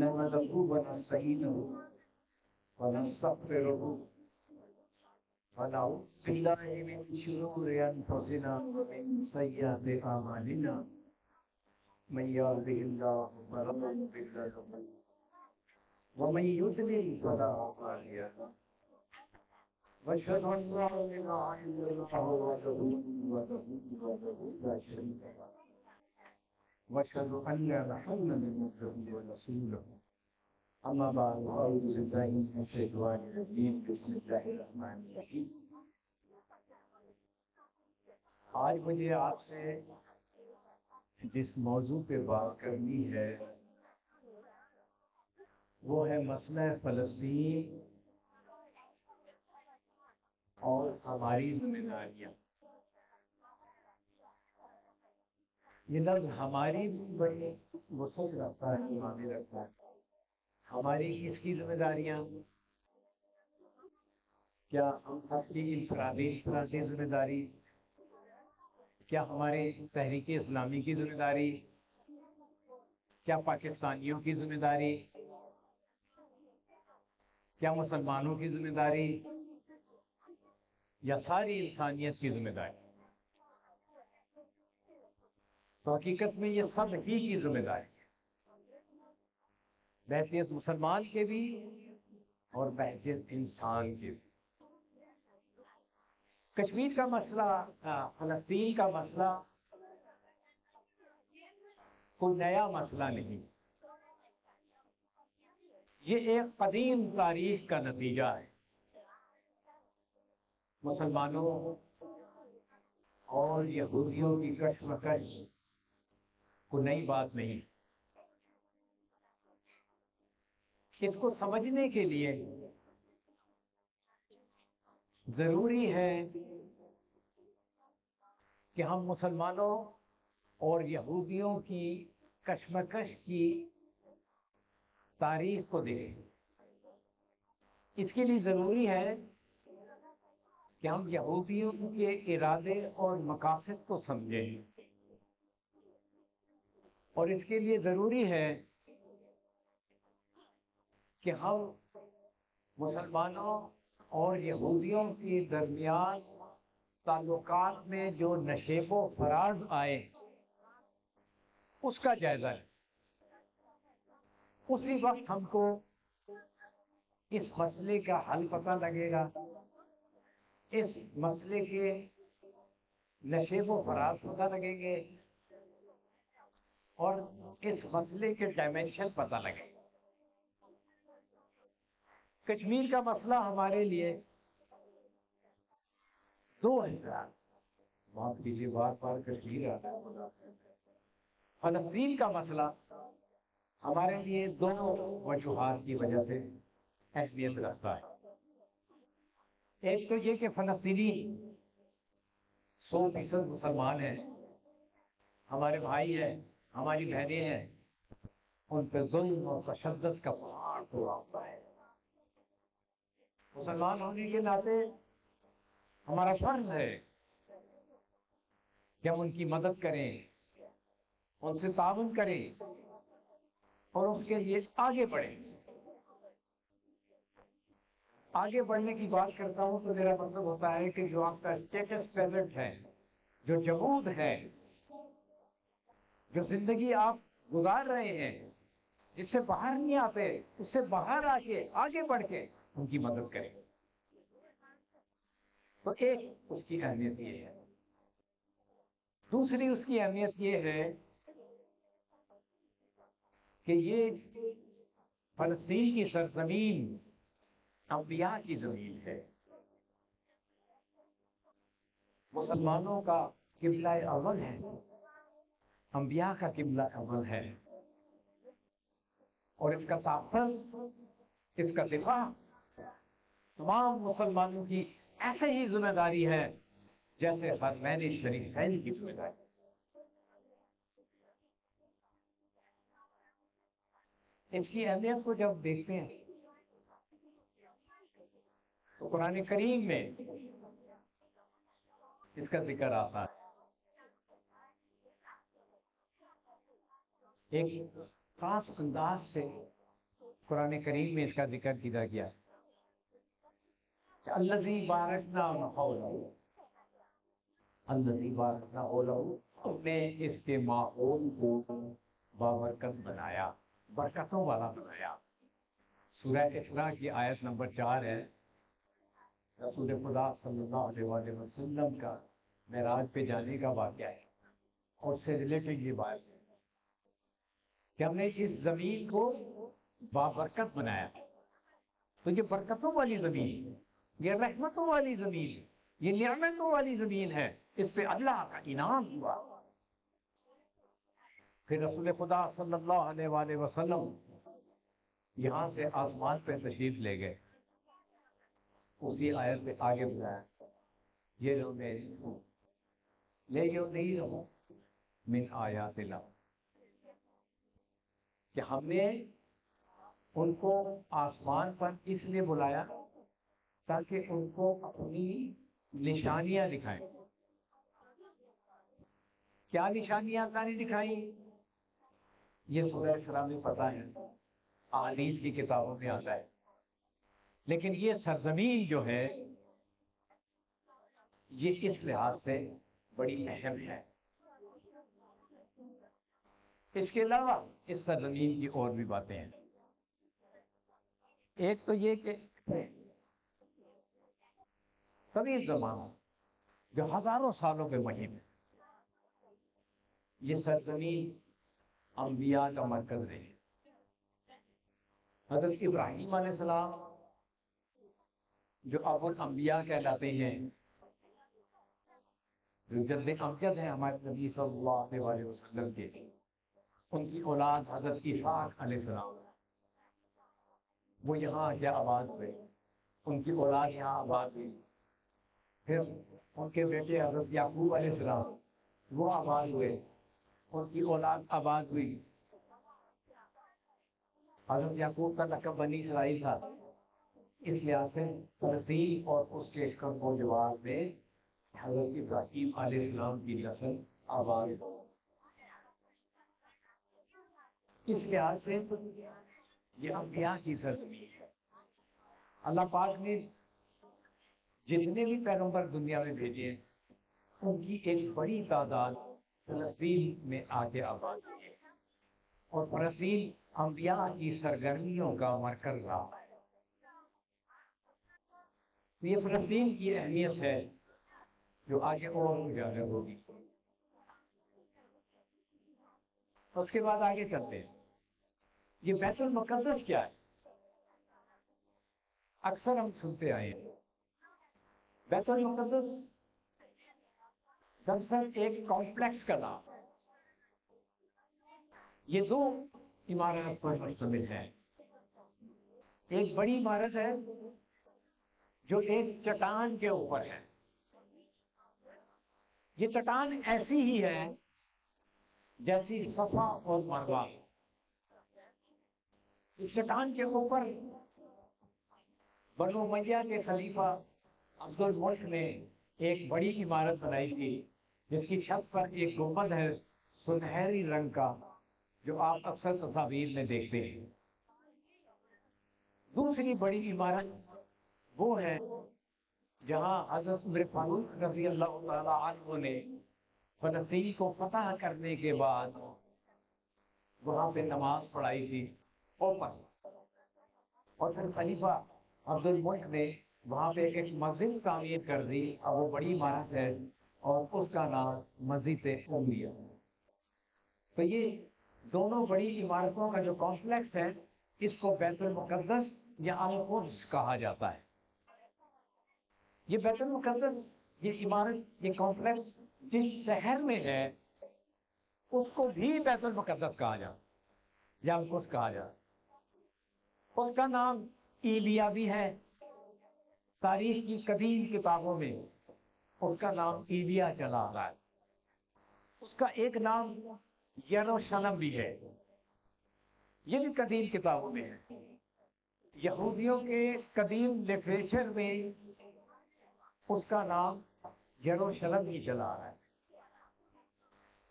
نحمده ونستعينه ونستغفره ونعوذ بالله من شرور أنفسنا ومن سيئات أعمالنا من يهده الله فلا مضل له ومن يضلل فلا هادي له وأشهد أن لا إله إلا الله وحده لا شريك له وأشهد أن محمدا عبده ورسوله أما بعد أعوذ بالله من الشيطان الرجيم بسم الله الرحمن الرحيم. آج مجھے آپ سے جس موضوع پہ بات کرنی ہے وہ ہے مسئلہ فلسطین اور ہماری ذمہ داریاں. یہ لفظ ہماری بڑی وسعت رکھتا ہے، معنی رکھتا ہے. ہماری اس کی ذمہ داریاں کیا ہم سب کی انفرادی ذمہ داری، کیا ہمارے تحریک اسلامی کی ذمہ داری، کیا پاکستانیوں کی ذمہ داری، کیا مسلمانوں کی ذمہ داری، یا ساری انسانیت کی ذمہ داری؟ تو حقیقت میں یہ سب ہی کی ذمہ داری ہے، بحیثیت مسلمان کے بھی اور بحیثیت انسان کے بھی. کشمیر کا مسئلہ، فلسطین کا مسئلہ کوئی نیا مسئلہ نہیں، یہ ایک قدیم تاریخ کا نتیجہ ہے. مسلمانوں اور یہودیوں کی کشمکش کوئی نئی بات نہیں. اس کو سمجھنے کے لیے ضروری ہے کہ ہم مسلمانوں اور یہودیوں کی کشمکش کی تاریخ کو دیکھیں. اس کے لیے ضروری ہے کہ ہم یہودیوں کے ارادے اور مقاصد کو سمجھیں، اور اس کے لیے ضروری ہے کہ ہم مسلمانوں اور یہودیوں کے درمیان تعلقات میں جو نشیب و فراز آئے اس کا جائزہ ہے. اسی وقت ہم کو اس مسئلے کا حل پتہ لگے گا، اس مسئلے کے نشیب و فراز پتہ لگیں گے، اور اس مسئلے کے ڈائمینشن پتہ لگیں گے. کشمیر کا مسئلہ ہمارے لیے دو ہے. معاف کیجیے، بار بار کشمیر آتا ہے. فلسطین کا مسئلہ ہمارے لیے دو وجوہات کی وجہ سے اہمیت رکھتا ہے. ایک تو یہ کہ فلسطینی 100% مسلمان ہیں، ہمارے بھائی ہیں، ہماری بہنیں ہیں، ان پہ ظلم اور تشدد کا پہاڑ توڑا ہے. مسلمان ہونے کے ناطے ہمارا فرض ہے کہ ہم ان کی مدد کریں، ان سے تعاون کریں اور اس کے لیے آگے بڑھیں. آگے بڑھنے کی بات کرتا ہوں تو میرا مطلب ہوتا ہے کہ جو آپ کا اسٹیٹس پریزنٹ ہے، جو جمود ہے، جو زندگی آپ گزار رہے ہیں، جس سے باہر نہیں آتے، اس سے باہر آ کے آگے بڑھ کے ان کی مدد کریں. تو ایک اس کی اہمیت یہ ہے. دوسری اس کی اہمیت یہ ہے کہ یہ فلسطین کی سرزمین انبیاء کی زمین ہے. مسلمانوں کا قبلہ اول ہے، انبیاء کا قبلہ اول ہے، اور اس کا تحفظ، اس کا دفاع تمام مسلمانوں کی ایسے ہی ذمہ داری ہے جیسے حرمین شریفین کی ذمہ داری. اس کی اہمیت کو جب دیکھتے ہیں تو قرآن کریم میں اس کا ذکر آتا ہے. ایک خاص انداز سے قرآن کریم میں اس کا ذکر کیا گیا کہ الذی بارکنا حولہ، الذی بارکنا حولہ، ہم نے اس کے ماحول کو بابرکت بنایا، برکتوں والا بنایا۔ سورہ اسراء کی آیت نمبر 4 ہے، رسول خدا صلی اللہ علیہ وآلہ وسلم کا معراج پہ جانے کا واقعہ ہے، اور اس سے ریلیٹڈ یہ بات ہے کہ ہم نے اس زمین کو بابرکت بنایا۔ تو یہ برکتوں والی زمین، یہ رحمتوں والی زمین، یہ نعمتوں والی زمین ہے، اس پہ اللہ کا انعام ہوا۔ پھر رسول خدا صلی اللہ علیہ وآلہ وسلم یہاں سے آسمان پہ تشریف لے گئے، اسی آیت پہ آگے بتایا یہ لو میری لے جو نہیں رہو من آیات اللہ، کہ ہم نے ان کو آسمان پر اس لیے بلایا تاکہ ان کو اپنی نشانیاں دکھائیں۔ کیا نشانیاں اللہ نے دکھائیں؟ یہ سورہ اسراء میں پتہ ہے، احادیث کی کتابوں میں آتا ہے، لیکن یہ سرزمین جو ہے یہ اس لحاظ سے بڑی اہم ہے۔ اس کے علاوہ اس سرزمین کی اور بھی باتیں ہیں۔ ایک تو یہ کہ طویل زمانہ جو ہزاروں سالوں کے مہم ہے، یہ سرزمین انبیاء کا مرکز رہی۔ حضرت ابراہیم علیہ السلام جو ابو الانبیاء کہلاتے ہیں، جو جد امجد ہیں ہمارے نبی صلی اللہ علیہ وسلم کے، ان کی اولاد حضرت اسحاق علیہ السلام، وہ یہاں کیا آباد ہوئے، ان کی اولاد یہاں آباد ہوئی۔ پھر ان کے بیٹے حضرت یعقوب علیہ السلام وہ آباد ہوئے، ان کی اولاد آباد ہوئی۔ حضرت یعقوب کا لقب بنی اسرائیل تھا، اس لحاظ سے فلسطین اور اس کے قرب و جوار میں حضرت ابراہیم علیہ السلام کی نسل آباد ہوئی۔ اس لحاظ سے یہ انبیاء کی سرزمین ہے۔ اللہ پاک نے جتنے بھی پیغمبر دنیا میں بھیجے ہیں ان کی ایک بڑی تعداد فلسطین میں آ کے آباد ہوئی ہے، اور فلسطین انبیاء کی سرگرمیوں کا مرکز رہا ہے۔ یہ فلسطین کی اہمیت ہے جو آگے اور اجاگر ہوگی۔ اس کے بعد آگے چلتے ہیں۔ یہ بیت المقدس کیا ہے؟ اکثر ہم سنتے آئے ہیں بیت المقدس دراصل ایک کمپلیکس کا نام ہے۔ یہ دو عمارت پر مشتمل ہے۔ ایک بڑی عمارت ہے جو ایک چٹان کے اوپر ہے۔ یہ چٹان ایسی ہی ہے جیسی صفا اور مروہ۔ اس چٹان کے اوپر بنو امیہ کے خلیفہ عبد الملک نے ایک بڑی عمارت بنائی تھی، جس کی چھت پر ایک گنبد ہے سنہری رنگ کا، جو آپ اکثر تصاویر میں دیکھتے ہیں۔ دوسری بڑی عمارت وہ ہے جہاں حضرت عمر فاروق رضی اللہ تعالی عنہ نے فلسطین کو فتح کرنے کے بعد وہاں پہ نماز پڑھائی تھی اوپر، اور پھر خلیفہ عبد الملک نے وہاں پہ ایک مسجد تعمیر کر دی، اور وہ بڑی عمارت ہے اور اس کا نام مسجد امیہ۔ تو یہ دونوں بڑی عمارتوں کا جو کمپلیکس ہے اس کو بیت المقدس یا القدس کہا جاتا ہے۔ یہ بیت المقدس، یہ عمارت، یہ کمپلیکس جس شہر میں ہے اس کو بھی بیت المقدس کہا جاتا یا القدس کہا جاتا۔ اس کا نام ایلیا بھی ہے، تاریخ کی قدیم کتابوں میں اس کا نام ایلیا چلا آ رہا ہے۔ اس کا ایک نام یروشلم بھی ہے، یہ بھی قدیم کتابوں میں ہے۔ یہودیوں کے قدیم لٹریچر میں اس کا نام یروشلم ہی چلا آ رہا ہے۔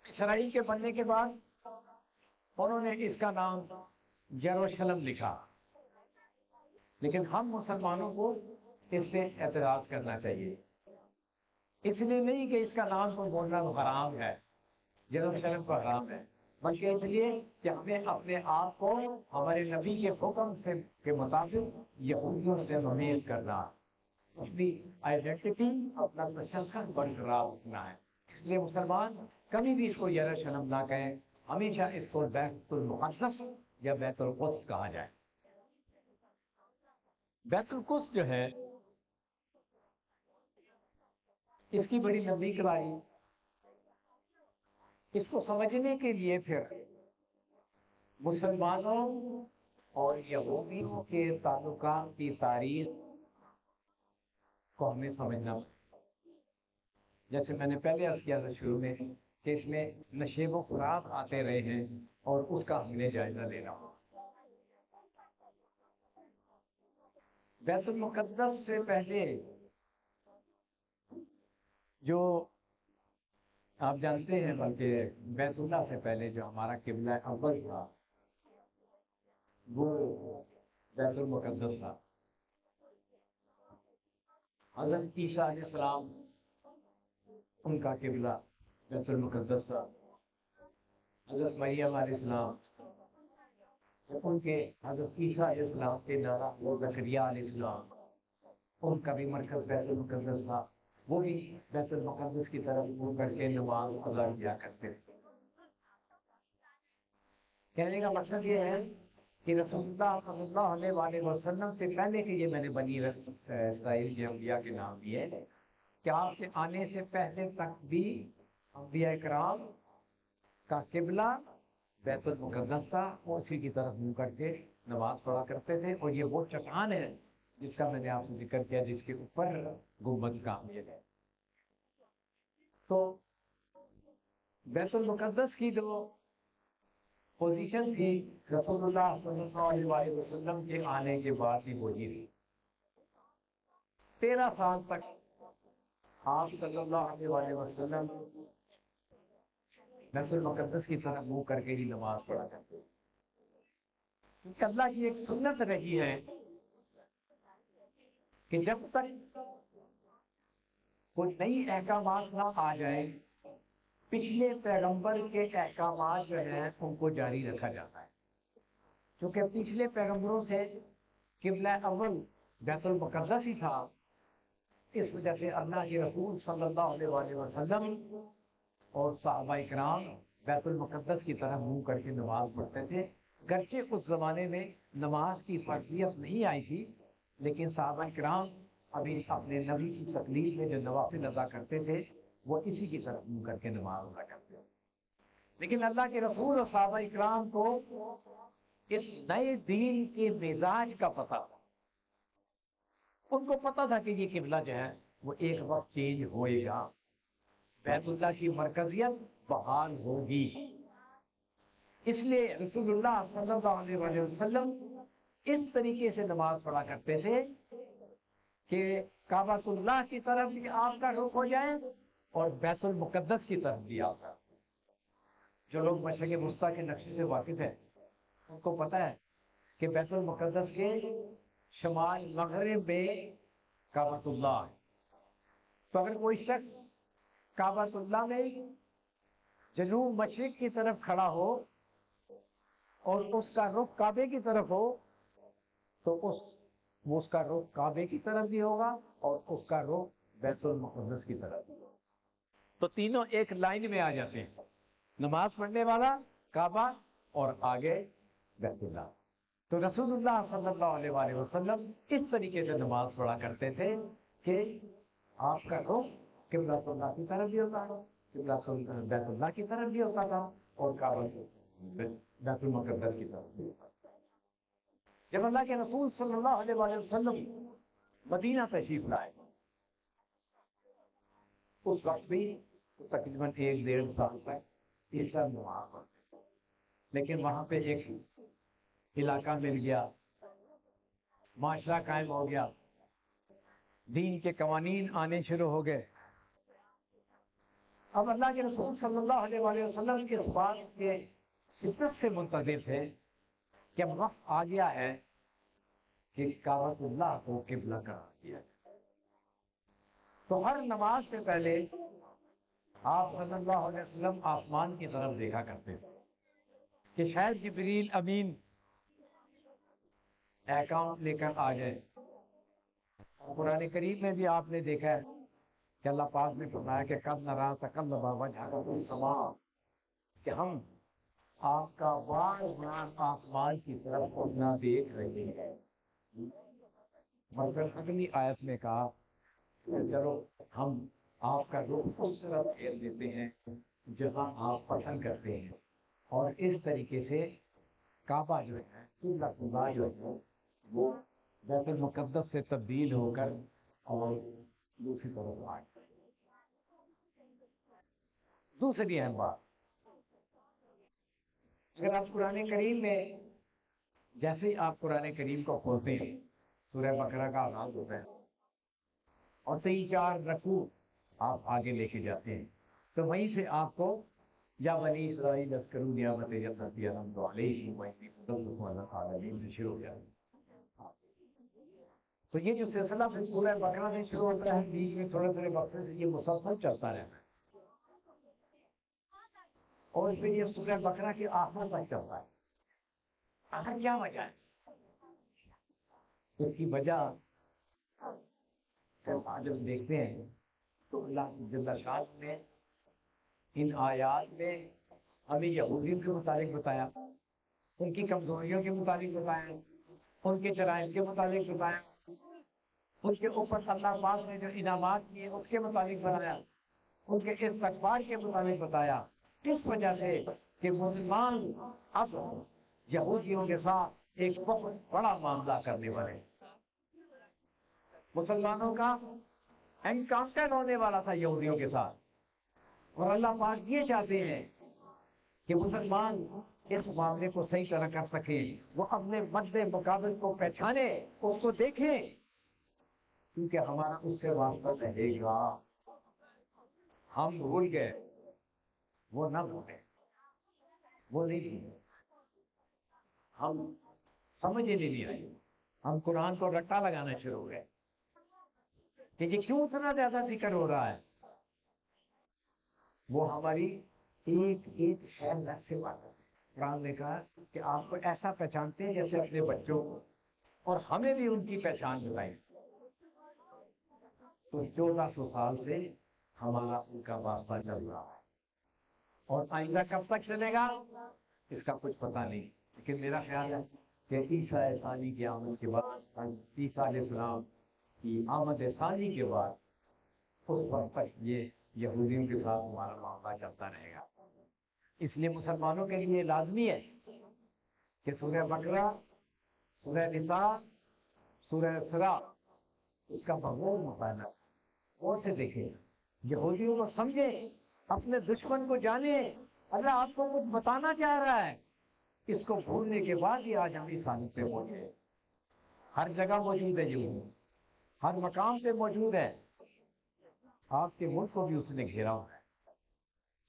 اسرائیل کے بننے کے بعد انہوں نے اس کا نام یروشلم لکھا، لیکن ہم مسلمانوں کو اس سے اعتراض کرنا چاہیے، اس لیے نہیں کہ اس کا نام کو بولنا حرام ہے، یروشلم کو حرام ہے، بلکہ اس لیے کہ ہمیں اپنے آپ کو ہمارے نبی کے حکم سے کے مطابق یہودیوں سے ممیز کرنا، اپنی آئیڈینٹی، اپنا تشخص برقرار رکھنا ہے۔ اس لیے مسلمان کبھی بھی اس کو یروشلم نہ کہیں، ہمیشہ اس کو بیت المقدس یا بیت القدس کہا جائے۔ بیت القدس جو ہے اس کی بڑی لمبی کہانی، اس کو سمجھنے کے لیے پھر مسلمانوں اور یہودیوں کے تعلقات کی تاریخ کو ہمیں سمجھنا ہے۔ جیسے میں نے پہلے عرض کیا تھا شروع میں کہ اس میں نشیب و فراز آتے رہے ہیں اور اس کا ہم نے جائزہ لینا ہو۔ بیت المقدس سے پہلے جو آپ جانتے ہیں، بلکہ بیت اللہ سے پہلے جو ہمارا قبلہ اول تھا وہ بیت المقدس تھا۔ حضرت عیسیٰ علیہ السلام ان کا قبلہ بیت المقدس تھا۔ حضرت مریم علیہ السلام ان کے حضرت عیسیٰ علیہ السلام کے دادا زکریا علیہ السلام ان کا بھی مرکز بیت المقدس تھا، وہ بھی بیت المقدس کی طرف منہ کر کے نماز ادا کیا کرتے تھے۔ کہنے کا مقصد یہ ہے کہ رسول اللہ صلی اللہ علیہ وسلم سے پہلے کے یہ میں نے بنی اسرائیل کے انبیاء کے نام دیے کہ آپ کے آنے سے پہلے تک بھی انبیاء کرام کا قبلہ بیت المقدس تھا، اسی کی طرف منہ کر کے نماز پڑھا کرتے تھے۔ اور یہ وہ چٹان ہے جس کا میں نے آپ سے ذکر کیا، جس کے اوپر گنبد تعمیر ہے۔ تو بیت المقدس کی جو پوزیشن تھی رسول اللہ صلی اللہ علیہ وسلم کے آنے کے بعد ہی وہی تھی۔ 13 سال تک آپ صلی اللہ علیہ وسلم بیت المقدس کی طرف منہ کر کے ہی نماز پڑھا کرتے، کیونکہ اللہ کی ایک سنت رہی ہے کہ جب تک کوئی نئی احکامات نہ آ جائیں، پچھلے پیغمبر کے احکامات جو ہیں ان کو جاری رکھا جاتا ہے۔ کیونکہ پچھلے پیغمبروں سے قبلہ اول بیت المقدس ہی تھا، اس وجہ سے اللہ کے رسول صلی اللہ علیہ وسلم اور صحابہ کرام بیت المقدس کی طرف منہ کر کے نماز پڑھتے تھے۔ گرچہ اس زمانے میں نماز کی فرضیت نہیں آئی تھی، لیکن صحابہ کرام ابھی اپنے نبی کی تقلید میں جو نوافل ادا کرتے تھے وہ اسی کی طرف منہ کر کے نماز ادا کرتے تھے۔ لیکن اللہ کے رسول اور صحابہ کرام کو اس نئے دین کے مزاج کا پتہ تھا، ان کو پتہ تھا کہ یہ قبلہ جو ہے وہ ایک وقت چینج ہوئے گا، بیت اللہ کی مرکزیت بحال ہوگی۔ اس لیے رسول اللہ صلی اللہ علیہ وسلم اس طریقے سے نماز پڑھا کرتے تھے کہ کعبۃ اللہ کی طرف بھی آپ کا رخ ہو جائے اور بیت المقدس کی طرف بھی آپ کا۔ جو لوگ مشرق وسطیٰ کے نقشے سے واقف ہیں ان کو پتہ ہے کہ بیت المقدس کے شمال مغرب میں کعبۃ اللہ ہے۔ تو اگر کوئی شخص کعبۃ اللہ میں جنوب مشرق کی طرف کھڑا ہو اور اس کا رخ کعبے کی طرف ہو تو اس کا رخ کعبے کی طرف بھی ہوگا اور اس کا رخ بیت المقدس کی طرف بھی ہوگا۔ تو تینوں ایک لائن میں آ جاتے ہیں، نماز پڑھنے والا کعبہ اور آگے بیت اللہ۔ تو رسول اللہ صلی اللہ علیہ وسلم اس طریقے سے نماز پڑھا کرتے تھے کہ آپ کا رخ قبلۃ اللہ کی طرف بھی ہوتا تھا، بیت اللہ کی طرف بھی ہوتا تھا اور کعبہ بیت المقدس کی طرف بھی ہوتا تھا۔ جب اللہ کے رسول صلی اللہ علیہ وسلم مدینہ تشریف لائے اس وقت بھی تقریباً 1-1.5 سال تک اس طرح نماز پڑھتے، لیکن وہاں پہ ایک علاقہ مل گیا، معاشرہ قائم ہو گیا، دین کے قوانین آنے شروع ہو گئے۔ اب اللہ کے رسول صلی اللہ علیہ وسلم اس بات کے شدت سے منتظر تھے کہ اب وقت آ گیا ہے کہ کعبۃ اللہ کو قبلہ قرار دیا جائے۔ تو ہر نماز سے پہلے آپ صلی اللہ علیہ وسلم آسمان کی طرف دیکھا کرتے تھے کہ شاید جبریل امین اکاؤنٹ لے کر آ جائے۔ قرآن کریم میں بھی آپ نے دیکھا ہے کہ اللہ پاک نے فرمایا کہ قد نری تقلب وجہک فی السماء، کہ ہم آپ کا بار بار آسمان کی طرف اٹھنا دیکھ رہے ہیں۔ اور پھر اگلی آیت میں کہا کہ چلو ہم آپ کا رخ اس طرف پھیر دیتے ہیں جہاں آپ پسند کرتے ہیں، اور اس طریقے سے کعبہ جو ہے قبلۃ اللہ جو ہے وہ بیت المقدس سے تبدیل ہو کر اور دوسری طرف آئے۔ دوسری اہم بات، اگر آپ قرآن کریم میں جیسے ہی آپ قرآن کریم کو کھولتے ہیں، سورہ بقرہ کا آغاز ہوتا ہے اور 3-4 رکوع آپ آگے لے کے جاتے ہیں، تو وہیں سے آپ کو یا بنی اسرائیل اذکروا نعمتی التي انعمت علیکم وانی فضلتکم علی العالمین سے شروع ہو جاتا ہے۔ تو یہ جو سلسلہ پھر سورہ بقرہ سے شروع ہوتا ہے، بیچ میں تھوڑے تھوڑے وقفے سے یہ مسلسل چلتا رہتا ہے، اور پھر یہ سورہ بقرہ کے آخر تک چلتا ہے۔ آخر کیا وجہ ہے؟ اس کی وجہ جب دیکھتے ہیں تو اللہ جل شانہ نے ان آیات میں ہمیں یہودیوں کے متعلق بتایا، ان کی کمزوریوں کے متعلق بتایا، ان کے جرائم کے متعلق بتایا، ان کے اوپر اللہ پاک نے جو انعامات کیے اس کے متعلق بتایا، ان کے استغفار کے متعلق بتایا، اس وجہ سے کہ مسلمان اب یہودیوں کے ساتھ ایک بہت بڑا معاملہ کرنے والے، مسلمانوں کا انکاؤنٹر ہونے والا تھا یہودیوں کے ساتھ، اور اللہ پاک یہ چاہتے ہیں کہ مسلمان اس معاملے کو صحیح طرح کر سکیں، وہ اپنے مد مقابل کو پہچانے، اس کو دیکھیں، کیونکہ ہمارا اس سے واسطہ رہے گا۔ ہم بھول گئے، وہ نہ بھولیں، وہ نہیں بھولیں، ہم سمجھ ہی نہیں آئی، ہم قرآن کو رٹا لگانا شروع ہو گئے کہ یہ کیوں اتنا زیادہ ذکر ہو رہا ہے۔ وہ ہماری ایک ایک شہر سے بات ہے۔ قرآن نے کہا کہ آپ کو ایسا پہچانتے ہیں جیسے اپنے بچوں کو، اور ہمیں بھی ان کی پہچان بتائی۔ تو 1400 سال سے ہمارا ان کا واسطہ چل رہا ہے، اور آئندہ کب تک چلے گا اس کا کچھ پتہ نہیں، لیکن میرا خیال ہے کہ عیسیٰ ثانی کی آمد کے بعد، عیسیٰ علیہ السلام کی آمد ثانی کے بعد، اس وقت تک یہ یہودیوں کے ساتھ ہمارا معاملہ چلتا رہے گا۔ اس لیے مسلمانوں کے لیے لازمی ہے کہ سورہ بقرہ، سورہ نساء، سورہ اسراء اس کا بغور مطالعہ غور سے دیکھیں، یہودیوں کو سمجھیں، اپنے دشمن کو جانیں، اللہ آپ کو کچھ بتانا چاہ رہا ہے۔ اس کو بھولنے کے بعد ہی آج ہم انسانیت پہ پہنچے۔ ہر جگہ موجود ہے، یہ ہر مقام پہ موجود ہے، آپ کے ملک کو بھی اس نے گھیرا ہوا ہے۔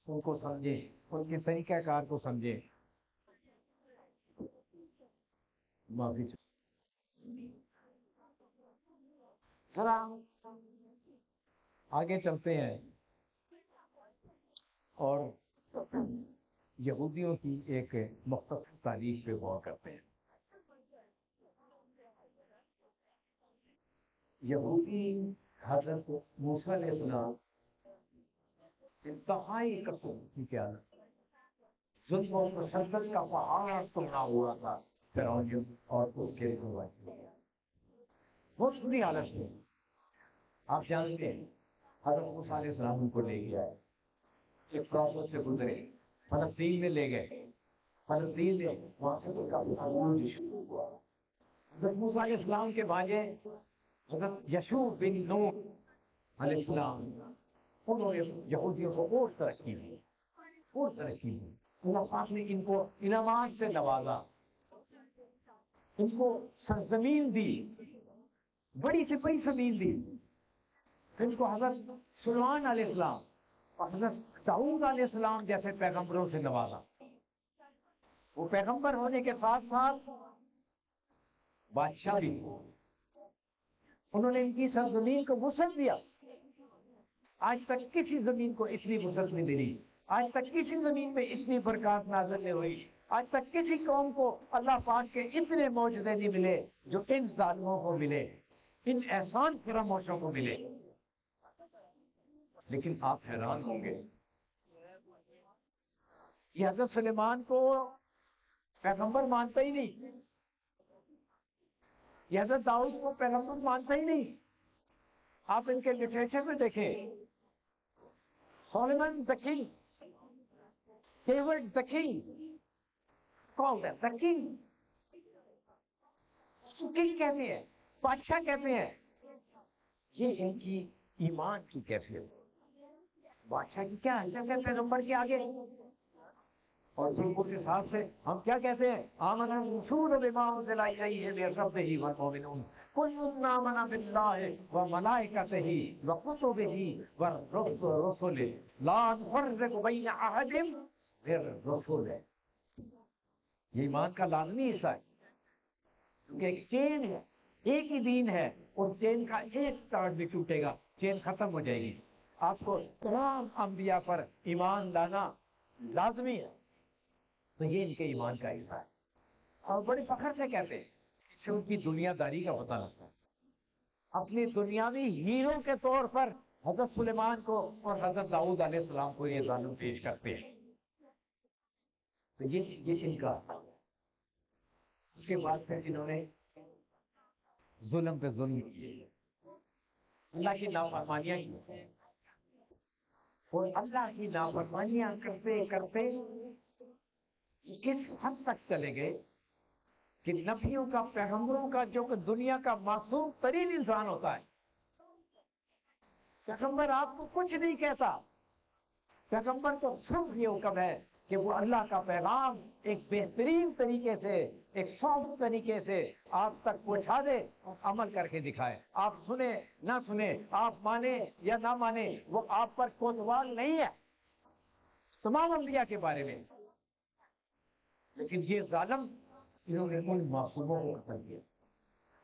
ان کو سمجھیں، ان کے طریقہ کار کو سمجھیں۔ معافی ذرا آگے چلتے ہیں اور یہودیوں کی ایک مختصر تاریخ پہ غور کرتے ہیں۔ یہودی حضرت موسیٰ علیہ السلام انتہائی کٹھن کی حالت، ظلم و تشدد کا پہاڑ توڑا ہوا تھا فرعون اور اس کے رہنمائی، بہت بری حالت ہے۔ آپ جانتے ہیں حضرت موسیٰ علیہ السلام ان کو لے گیا ہے، ایک پروسس سے گزرے، فلسطین میں لے گئے، فلسطین میں وہاں سے ان کا عروج شروع ہوا۔ حضرت موسیٰ علیہ السلام کے بھانجے حضرت یشوع بن نون علیہ السلام، انہوں نے یہودیوں کو اور ترقی دی، اور ترقی دی۔ اللہ پاک نے ان کو انعامات سے نوازا، ان کو سرزمین دی، بڑی سے بڑی زمین دی۔ ان کو حضرت سلیمان علیہ السلام اور حضرت داؤد علیہ السلام جیسے پیغمبروں سے نوازا۔ وہ پیغمبر ہونے کے ساتھ ساتھ بادشاہ بھی تھے، انہوں نے ان کی سرزمین کو وسعت دیا. آج تک کسی زمین کو اتنی وسعت نہیں ملی، آج تک کسی زمین پہ اتنی برکات نازل نہیں ہوئی، آج تک کسی قوم کو اللہ پاک کے اتنے معجزے نہیں ملے جو ان ظالموں کو ملے، ان احسان فراموشوں کو ملے. لیکن آپ حیران ہوں گے، یہ حضرت سلیمان کو پیغمبر مانتا ہی نہیں، یہ حضرت داؤد کو پیغمبر مانتا ہی نہیں. آپ ان کے لٹریچر میں دیکھیں، Solomon the king, David the king, call the king, king کہتے ہیں، بادشاہ کہتے ہیں. یہ ان کی ایمان کی کیفیت. بادشاہ کی کیا حیثیت ہے پیغمبر کے آگے؟ اور پھر اس حساب سے ہم کیا کہتے ہیں؟ آمن الرسول بما انزل الیہ من ربہ والمؤمنون کل آمن باللہ وملائکتہ وکتبہ ورسلہ لا نفرق بین احد من رسلہ. یہ ایمان کا لازمی حصہ ہے، کیونکہ ایک چین ہے، ایک ہی دین ہے، اس چین کا ایک تار بھی ٹوٹے گا چین ختم ہو جائے گی. آپ کو تمام انبیاء پر ایمان لانا لازمی ہے. تو یہ ان کے ایمان کا حصہ ہے، اور بڑے فخر سے کہتے ہیں، اس سے ان کی دنیا داری کا پتہ لگتا ہے. اپنی دنیاوی ہیرو کے طور پر حضرت سلیمان کو اور حضرت داؤد علیہ السلام کو یہ ظالم پیش کرتے ہیں. تو یہ ان کا. اس کے بعد پھر انہوں نے ظلم پہ ظلم کیے، اللہ کی نافرمانیاں کی، اور اللہ کی نافرمانیاں کرتے کرتے کس حد تک چلے گئے کہ نبیوں کا، پیغمبروں کا، جو کہ دنیا کا معصوم ترین انسان ہوتا ہے، پیغمبر آپ کو کچھ نہیں کہتا، پیغمبر کو صرف یہ حکم ہے کہ وہ اللہ کا پیغام ایک بہترین طریقے سے، ایک سافٹ طریقے سے آپ تک پہنچا دے اور عمل کر کے دکھائے. آپ سنیں نہ سنیں، آپ مانیں یا نہ مانیں، وہ آپ پر کوتوال نہیں ہے تمام انبیاء کے بارے میں. لیکن یہ ظالم، انہوں نے ان معصوموں کو قتل کیا.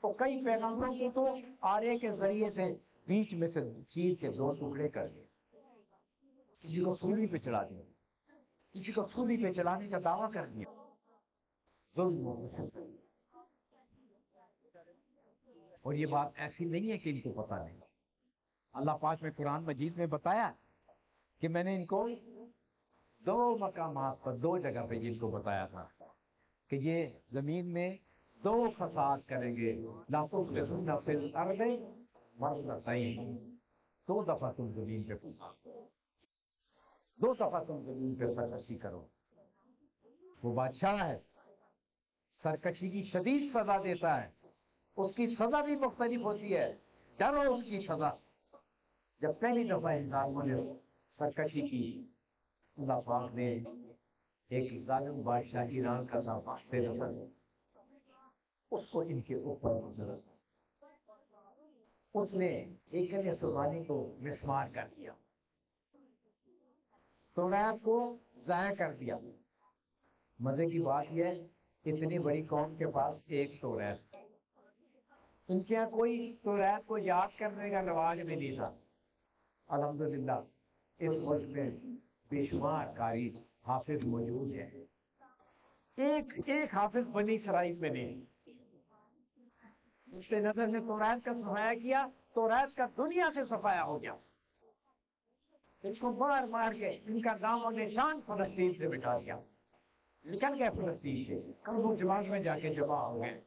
تو کئی پیغمبروں کو تو آرے کے ذریعے سے بیچ میں سے چیر کے دو ٹکڑے کر دیے، کسی کو سولی پہ چڑھا دیا، کسی کو سولی پہ چلانے کا دعویٰ کر دیا. ظلم و تشدد. اور یہ بات ایسی نہیں ہے کہ ان کو پتہ نہیں. اللہ پاک میں قرآن مجید میں بتایا کہ میں نے ان کو دو مقامات پر، دو جگہ پہ جن کو بتایا تھا کہ یہ زمین میں دو فساد کریں گے. لا تفسدن فی الارض مرتين. دو دفعہ تم زمین پہ فساد، دو دفعہ تم زمین پہ سرکشی کرو. وہ بادشاہ ہے، سرکشی کی شدید سزا دیتا ہے، اس کی سزا بھی مختلف ہوتی ہے. ڈرو اس کی سزا. جب پہلی دفعہ ان ظالموں نے سرکشی کی، اللہ پاک نے ایک ظالم بادشاہ ایران کا تھا بخت نصر، اس کو ان کے اوپر گزرا. اس نے ایکل سلطانی کو مسمار کر دیا، توریت کو ضائع کر دیا. مزے کی بات یہ ہے، اتنی بڑی قوم کے پاس ایک توریت، ان کے یہاں کوئی توریت کو یاد کرنے کا رواج بھی نہیں تھا. الحمدللہ اس ملک میں بے شمار قاری حافظ موجود ہیں، ایک حافظ بنی اسرائیل میں نہیں. اس پہ نظر نے توریت کا صفایا کیا، توریت کا دنیا سے صفایا ہو گیا. ان کو مار مار کے ان کا نام و نشان فلسطین سے مٹا دیا. نکل گئے فلسطین سے، کل وہ جماعت میں جا کے جمع ہو گئے.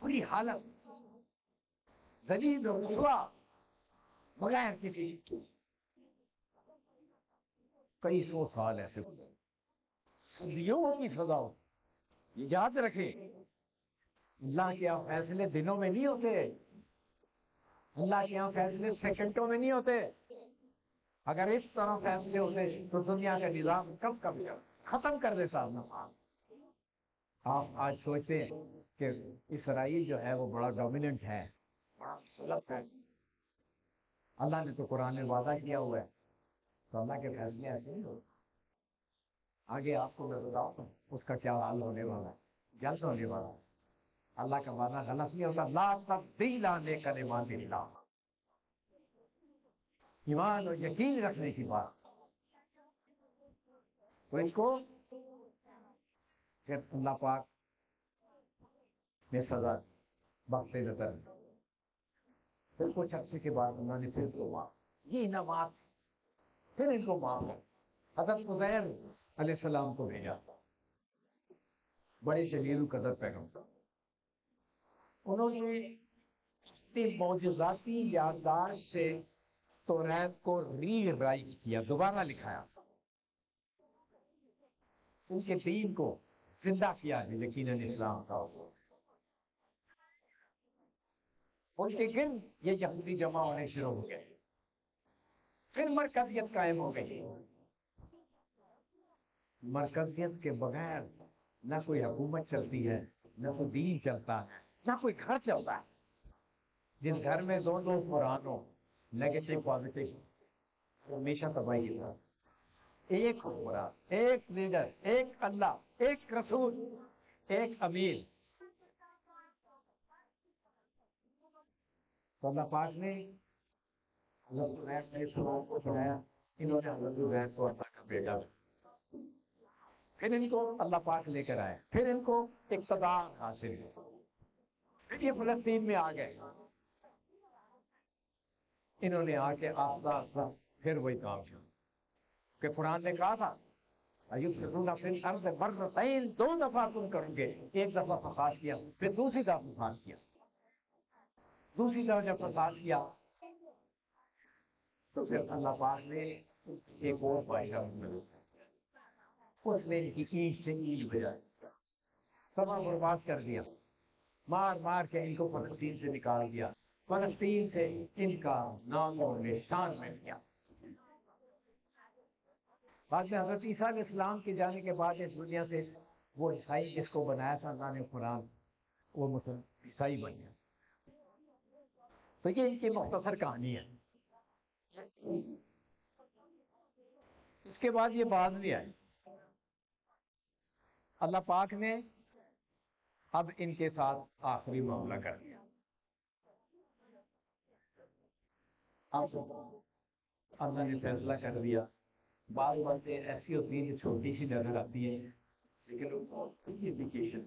پوری حالت ذلیل و رسوا، بغیر کسی. کئی سو سال ایسے گزرے، صدیوں کی سزا ہو. یاد رکھیں، اللہ کے یہاں فیصلے دنوں میں نہیں ہوتے، اللہ کے یہاں فیصلے سیکنڈوں میں نہیں ہوتے. اگر اس طرح فیصلے ہوتے تو دنیا کا نظام کب ختم کر دیتا. آپ آج سوچتے ہیں کہ اسرائیل جو ہے وہ بڑا ڈومیننٹ ہے، بڑا مسلط ہے. اللہ نے تو قرآن میں وعدہ کیا ہوا ہے، تو اللہ کے فیصلے ایسے نہیں ہوتے. آگے آپ کو میں بتاؤں اس کا کیا حال ہونے والا ہے، جلد ہونے والا ہے. اللہ کا معنی غلط نہیں ہوتا، لا تبدیل لکلمات اللہ، ایمان اور یقین رکھنے کی بات. تو ان کو پھر اللہ پاک نے سزا وقت نظر، پھر کچھ عرصے کے بعد اللہ نے پھر اس کو معاف، یہ انعامات پھر ان کو معاف ہے. حضرت عزیر علیہ السلام کو بھیجا، بڑے جلیل القدر پیغمبر، انہوں نے اپنی معجزاتی یادداشت سے توریت کو ری رائٹ کیا، دوبارہ لکھایا، ان کے دین کو زندہ کیا ہے. یقیناً اسلام تھا اس وقت. ان کے گرد یہ یہودی جمع ہونے شروع ہو گئے، پھر مرکزیت قائم ہو گئی. مرکزیت کے بغیر نہ کوئی حکومت چلتی ہے، نہ کوئی دین چلتا ہے، نہ کوئی گھر چلتا ہے. جس گھر میں دونوں قرآن ہو، نیگیٹو پازیٹو، ہمیشہ تباہی کی طرف. ایک حکمران، ایک لیڈر، ایک اللہ، ایک رسول، ایک امیر. تو اللہ پاک نے حضرت عزیر علیہ السلام کو بنایا، انہوں نے حضرت عزیر کو اللہ کا بیٹا، پھر ان کو اللہ پاک لے کر آئے، پھر ان کو اقتدار حاصل ہوا، پھر یہ فلسطین میں آ گئے. انہوں نے آ کے آہستہ آہستہ پھر وہی کام کیا کہ قرآن نے کہا تھا یفسدون فی الارض مرتین، 2 دفعہ تم کرو گے. ایک دفعہ فساد کیا، پھر دوسری دفعہ فساد کیا. دوسری دفعہ جب فساد کیا تو پھر اللہ پاک نے ایک اور بادشاہ مسلم، اس نے ان کی اینٹ سے اینٹ بجائی، تباہ برباد کر دیا، مار مار کے ان کو فلسطین سے نکال دیا. فلسطین سے ان کا نام و نشان مٹ گیا. بعد میں حضرت عیسیٰ علیہ السلام کے جانے کے بعد اس دنیا سے وہ عیسائی جس کو بنایا تھا اللہ نے قرآن، وہ مسلم عیسائی بن گیا. تو یہ ان کی مختصر کہانی ہے. اس کے بعد یہ باز بھی آئے. اللہ پاک نے اب ان کے ساتھ آخری معاملہ کر دیا. اب اللہ نے فیصلہ کر دیا. بعض باتیں ایسی ہوتی ہیں جو چھوٹی سی نظر آتی ہیں لیکن انڈیکیشن.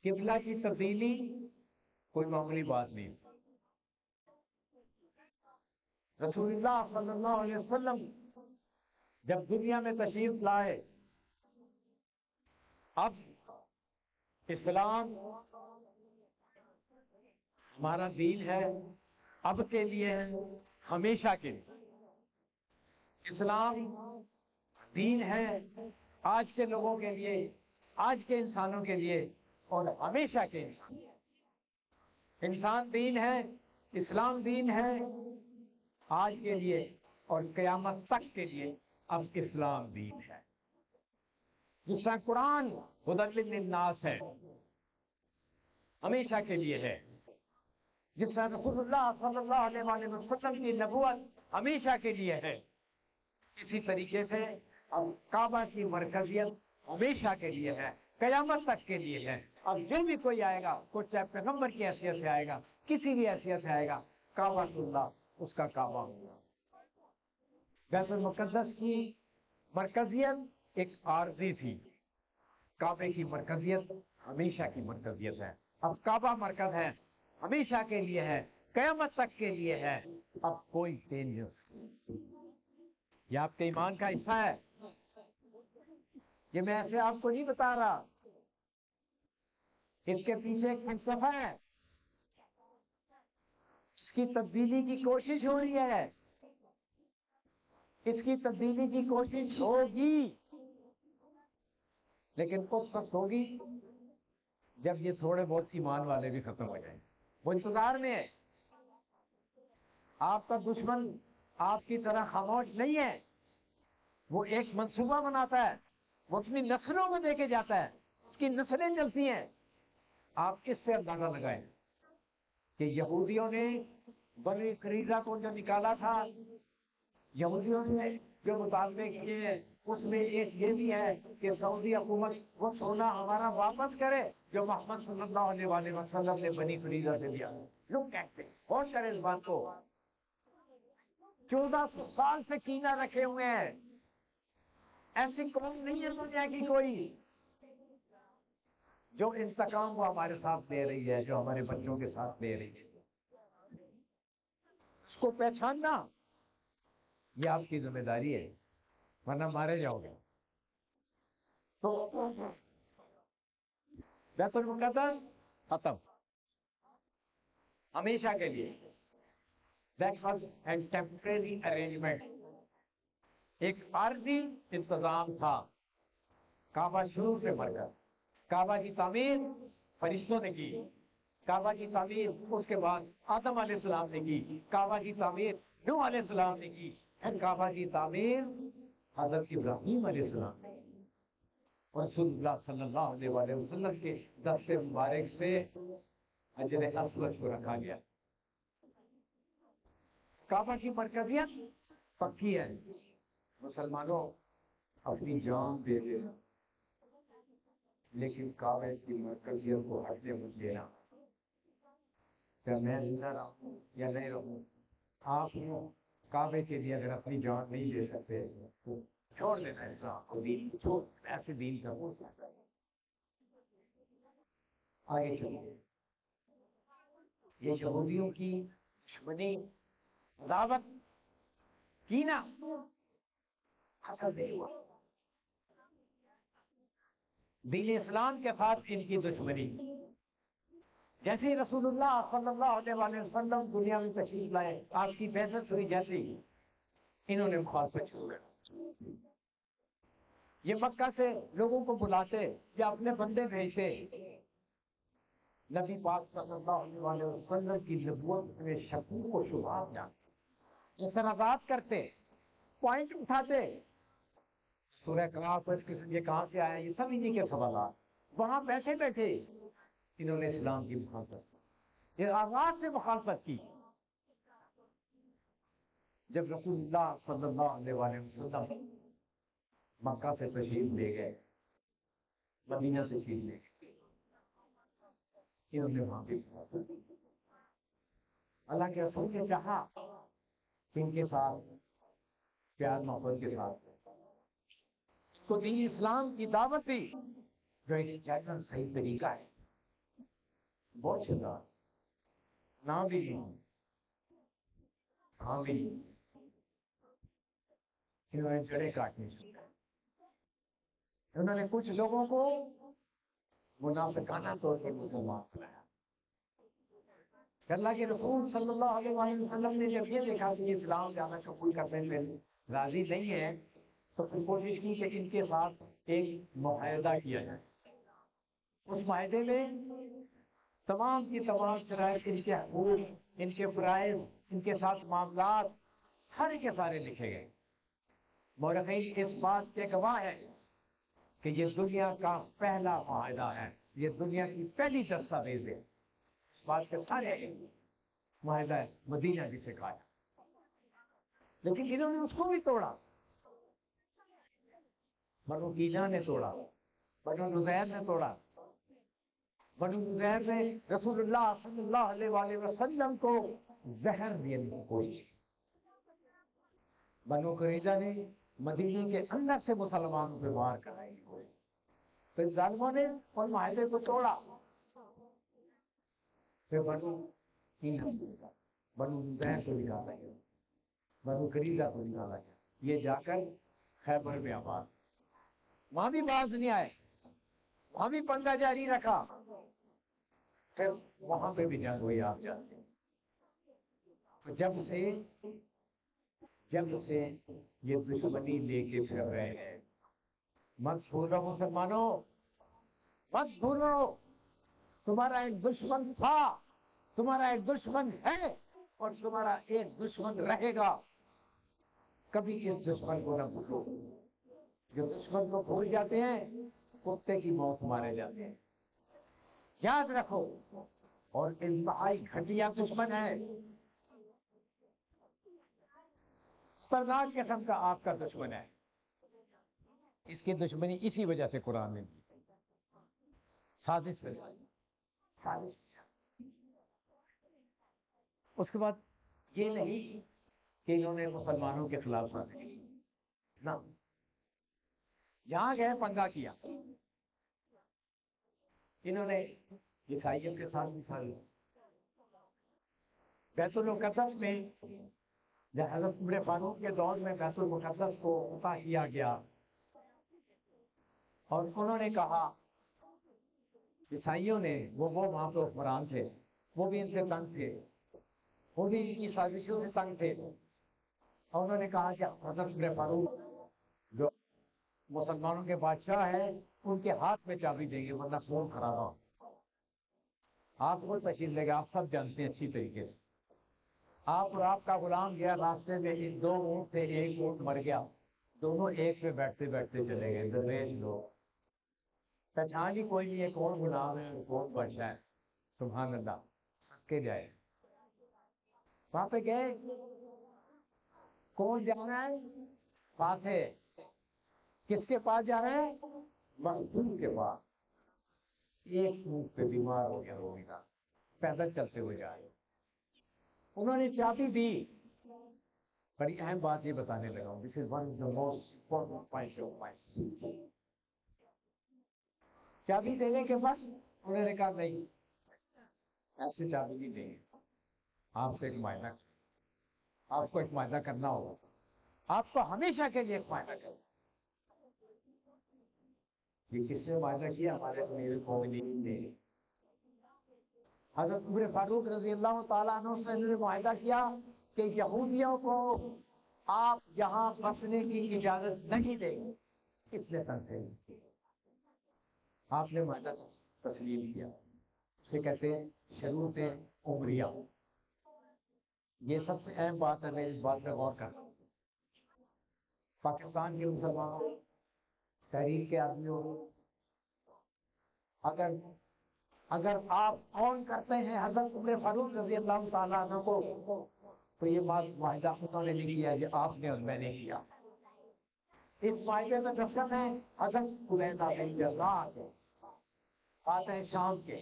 قبلہ کی تبدیلی کوئی معمولی بات نہیں. رسول اللہ صلی اللہ علیہ وسلم جب دنیا میں تشریف لائے، اب اسلام ہمارا دین ہے، اب کے لیے ہے، ہمیشہ کے لیے. اسلام دین ہے آج کے لوگوں کے لیے، آج کے انسانوں کے لیے، اور ہمیشہ کے انسان. انسان دین ہے، اسلام دین ہے آج کے لیے اور قیامت تک کے لیے. اب اسلام دین ہے. جس طرح قرآن ہدی للناس ہے، ہمیشہ کے لیے ہے. جس طرح رسول اللہ صلی اللہ علیہ وآلہ وسلم کی نبوت ہمیشہ کے لیے ہے، اسی طریقے سے اب کعبہ کی مرکزیت ہمیشہ کے لیے ہے، قیامت تک کے لیے ہے. اب جو بھی کوئی آئے گا، کوئی چاہے پیغمبر کی حیثیت سے آئے گا، کسی بھی حیثیت سے آئے گا، کعبہ اللہ اس کا کعبہ ہوگا. بیت المقدس کی مرکزیت ایک عارضی تھی، کعبے کی مرکزیت ہمیشہ کی مرکزیت ہے. اب کعبہ مرکز ہے، ہمیشہ کے لیے ہے، قیامت تک کے لیے ہے. اب کوئی چینج نہیں. یہ آپ کے ایمان کا حصہ ہے. یہ میں ایسے آپ کو نہیں بتا رہا، اس کے پیچھے ایک فلسفہ ہے، اس کی تبدیلی کی کوشش ہو رہی ہے، اس کی تبدیلی کی کوشش ہوگی، لیکن اس وقت ہوگی جب یہ تھوڑے بہت ایمان والے بھی ختم ہو جائیں. وہ انتظار میں ہے. آپ کا دشمن آپ کی طرح خاموش نہیں ہے، وہ ایک منصوبہ بناتا ہے، وہ اپنی نسلوں کو دے کے جاتا ہے، اس کی نسلیں چلتی ہیں. آپ اس سے اندازہ لگائیں کہ یہودیوں نے بنی قریظہ کو جو نکالا تھا، یہودیوں نے جو مطالبے کیے اس میں ایک یہ بھی ہے کہ سعودی حکومت وہ سونا ہمارا واپس کرے جو محمد صلی اللہ علیہ وآلہ وسلم نے بنی فریضہ سے دیا. لوگ کہتے ہیں غور کریں اس بات کو. 1400 سال سے کینہ رکھے ہوئے ہیں. ایسی قوم نہیں ہے دنیا کی کوئی جو انتقام وہ ہمارے ساتھ لے رہی ہے، جو ہمارے بچوں کے ساتھ لے رہی ہے. اس کو پہچاننا یہ آپ کی ذمہ داری ہے، ورنہ مارے جاؤ گے. تو بیت المقدس ختم ہمیشہ کے لیے. That was a temporary arrangement. ایک عارضی انتظام تھا. کعبہ شروع سے بڑھ کر کعبہ کی تعمیر فرشتوں نے کی. کعبہ کی تعمیر اس کے بعد آدم علیہ السلام نے کی. کعبہ کی تعمیر نوح علیہ السلام نے کی. پھر کعبہ کی تعمیر حضرت ابراہیم علیہ السلام نے کی. رسول اللہ صلی اللہ علیہ وآلہ وسلم کے دست مبارک سے حجر اسود کو رکھا گیا. کعبہ کی مرکزیت پکی ہے. مسلمانوں اپنی جان دے دینا لیکن کعبے کی مرکزیت کو ہٹنے مت دینا. چاہے میں زندہ رہوں یا نہیں رہوں، آپ کعبے کے لیے اگر اپنی جان نہیں دے سکتے تو چھوڑ دینا اسلام کو. دین چھوڑ ایسے دین کا وہ آگے چلیے. یہ یہودیوں کی دشمنی عداوت کینہ ختم نہیں ہوا. دین اسلام کے ساتھ ان کی دشمنی. جیسے رسول اللہ صلی اللہ علیہ وآلہ وسلم دنیا میں تشریف لائے، آپ کی بعثت ہوئی، جیسے انہوں نے مخالفت شروع کر. یہ مکہ سے لوگوں کو بلاتے یا اپنے بندے بھیجتے. نبی پاک صلی اللہ علیہ وآلہ وسلم کی نبوت میں شکوک و شبہات جانتے، اعتراضات کرتے، پوائنٹ اٹھاتے. سورہ کہف اس قسم یہ کہاں سے آیا، یہ سب انہی کے سوالات. وہاں بیٹھے بیٹھے انہوں نے اسلام کی مخالفت، یہ آغاز سے مخالفت کی. جب رسول اللہ صلی اللہ علیہ وآلہ وسلم مکہ سے تشریف لے گئے، مدینہ سے تشریف لے گئے، انہوں نے وہاں بھی مخالفت کی. اللہ کے رسول نے چاہا ان کے ساتھ پیار محبت کے ساتھ تو دین اسلام کی دعوت دی جو ایک جنرل صحیح طریقہ ہے. بہت شدہ نہ بھی ہاں بھی انہوں نے جڑیں کاٹنی شروع کر. انہوں نے کچھ لوگوں کو منافقانہ طور پر مسلمان بنایا. اللہ کے رسول صلی اللہ علیہ وآلہ وسلم نے جب یہ دیکھا کہ اسلام زیادہ قبول کرنے میں راضی نہیں ہے تو پھر کوشش کی کہ ان کے ساتھ ایک معاہدہ کیا جائے. اس معاہدے میں تمام کی تمام شرائط، ان کے حقوق، ان کے فرائض، ان کے ساتھ معاملات سارے کے سارے لکھے گئے. مورخین اس بات کے گواہ ہے کہ یہ دنیا کا پہلا معاہدہ ہے، یہ دنیا کی پہلی دستاویز ہے. اس بات کے سارے معاہدہ ہے مدینہ بھی سکھایا. لیکن انہوں نے اس کو بھی توڑا. بنو کینہ نے توڑا، بنو نزیر نے توڑا. بنو نزیر نے رسول اللہ صلی اللہ علیہ وآلہ وسلم کو زہر دینے کی کوشش کی. بنو قریظہ نے مدینے کے اندر سے مسلمانوں پہ وار کرنے کی کوشش. تو ان ظالموں نے ان معاہدے کو توڑا. پھر بنو کینہ، بنو نزیر کو نکالا گیا، بنو قریظہ کو نکالا گیا. یہ جا کر خیبر میں آباد، وہاں بھی باز نہیں آئے، وہاں بھی پنگا جاری رکھا. پھر وہاں پہ بھی جنگ ہوئی. آپ جانتے ہیں جب سے یہ دشمنی لے کے پھر رہے ہیں. مت بھولو مسلمانوں، مت بھولو تمہارا ایک دشمن تھا، تمہارا ایک دشمن ہے اور تمہارا ایک دشمن رہے گا. کبھی اس دشمن کو نہ بھولو. جو دشمن کو بھول جاتے ہیں کتے کی موت مارے جاتے ہیں. یاد رکھو. اور انتہائی گھٹیا دشمن ہے، خطرناک قسم کا آپ کا دشمن ہے. اس کی دشمنی اسی وجہ سے قرآن نے دی، سازش پہ سازش۔ اس کے بعد یہ نہیں کہ انہوں نے مسلمانوں کے خلاف سازش کی، نہ، جہاں گئے پنگا کیا انہوں نے، عیسائیوں کے ساتھ بھی سازش۔ بیت المقدس میں جب حضرت عمر فاروق کے دور میں بیت المقدس کو فتح کیا گیا اور انہوں نے کہا، عیسائیوں نے، وہ وہاں پہ حکمران تھے، وہ بھی ان سے تنگ تھے، وہ بھی ان کی سازشوں سے تنگ تھے، اور انہوں نے کہا کہ حضرت عمر فاروق جو مسلمانوں کے بادشاہ ہیں ان کے ہاتھ میں چابی دیں گے ورنہ خون خرابہ۔ آپ کو تشہیر لے گا، آپ سب جانتے ہیں اچھی طریقے سے، آپ اور آپ کا غلام گیا راستے میں، ان دو اونٹ سے ایک اونٹ مر گیا، دونوں ایک پہ بیٹھتے بیٹھتے چلے گئے، درویش لوگ، پہچان ہی کوئی نہیں ہے کون غلام ہے کون بادشاہ ہے، سبحان اللہ، سب کے جائے۔ وہاں پہ گئے، کون جا رہا ہے؟ فاتح، کس کے پاس جا رہے ہیں؟ مخدوم کے پاس۔ ایک اونٹ پہ بیمار ہو گیا رونے کا، پیدل چلتے ہوئے جا رہے، انہوں نے چابی دی۔ بڑی اہم بات یہ بتانے لگا ہوں، this is one of the most important point of my. چابی دینے کے بعد انہوں نے کہا نہیں، ایسے چابی نہیں دیں گے، آپ سے ایک معاہدہ، آپ کو ایک معاہدہ کرنا ہوگا، آپ کو ہمیشہ کے لیے ایک معاہدہ کرنا۔ یہ کس نے معاہدہ کیا؟ ہمارے امیر المومنین نے، حضرت عمر فاروق رضی اللہ تعالیٰ عنہ سے انہوں نے معاہدہ کیا کہ یہودیوں کو آپ یہاں بسنے کی اجازت نہیں دیں گے، کتنے تک تھے؟ آپ نے معاہدہ تسلیم کیا، اسے کہتے ہیں شروط عمریہ۔ یہ سب سے اہم بات ہے، میں اس بات پہ غور کرتا ہوں، پاکستان کے مسلمانوں، تحریک کے آدمیوں، اگر آپ کون کرتے ہیں حضرت عمر فاروق رضی اللہ تعالیٰ عنہ کو، تو یہ بات معاہدہ انہوں نے نہیں کیا، یہ آپ نے اور میں نے کیا۔ اس معاہدے میں دستخط ہیں حضرت عبیدہ بن جراح کے، فاتح شام کے۔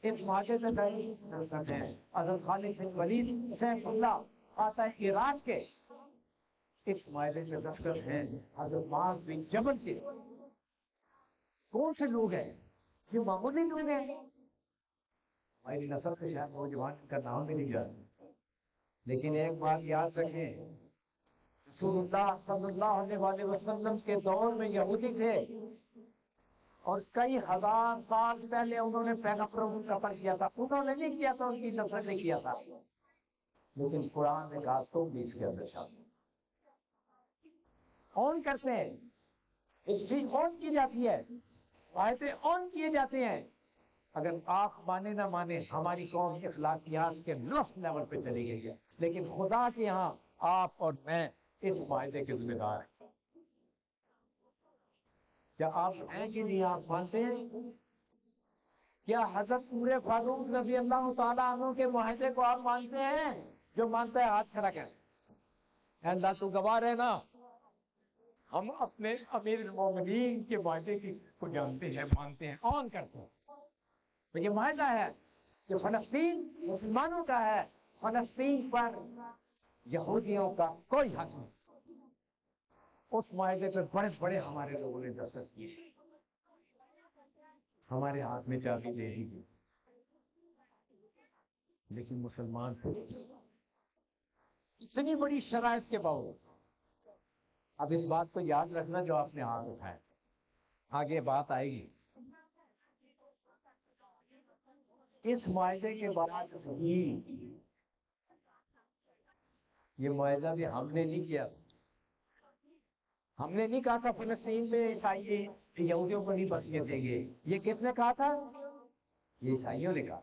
اس معاہدے میں دستخط ہیں حضرت خالد بن ولید سیف اللہ فاتح عراق کے۔ اس معاہدے میں دستخط ہیں حضرت معاذ بن جبل کے۔ کون سے لوگ ہیں؟ یہ معمولی لوگ ہیں؟ ہماری نسل سے شاید نوجوان کا نام بھی نہیں جانتے، لیکن ایک بات یاد رکھیں، رسول اللہ صلی اللہ علیہ وسلم کے دور میں یہودی تھے، اور کئی ہزار سال پہلے انہوں نے پیغمبروں کو قتل کیا تھا، انہوں نے نہیں کیا تھا، ان کی نسل نے کیا تھا، لیکن قرآن نے کہا تم بھی اس کے اندر شامل آن کرتے ہیں، ہسٹری آن کی جاتی ہے، معاہدے آن کیے جاتے ہیں۔ اگر آپ مانے نہ مانے، ہماری قوم اخلاقیات کے لوسٹ لیول پہ چلی گئی ہے، لیکن خدا کے یہاں آپ اور میں اس معاہدے کے ذمہ دار ہیں۔ کیا آپ ہیں کہ نہیں؟ آپ مانتے ہیں؟ کیا حضرت عمر فاروق رضی اللہ تعالیٰ عنہ کے معاہدے کو آپ مانتے ہیں؟ جو مانتا ہے ہاتھ کھڑا کرے، اے اللہ تو گواہ رہنا، ہم اپنے امیر المومنین کے معاہدے کو جانتے ہیں، مانتے ہیں، آن کرتے ہیں۔ تو یہ معاہدہ ہے کہ فلسطین مسلمانوں کا ہے، فلسطین پر یہودیوں کا کوئی حق نہیں۔ اس معاہدے پہ بڑے بڑے ہمارے لوگوں نے دستخط کیے، ہمارے ہاتھ میں چابی دے دی گئی، لیکن مسلمان اتنی بڑی شرائط کے باوجود، اب اس بات کو یاد رکھنا جو آپ نے ہاتھ اٹھائے، آگے بات آئے گی۔ اس معاہدے کے بعد بھی، یہ معاہدہ بھی ہم نے نہیں کیا، ہم نے نہیں کہا تھا فلسطین میں عیسائی یہودیوں کو نہیں بسنے دیں گے، یہ کس نے کہا تھا؟ یہ عیسائیوں نے کہا،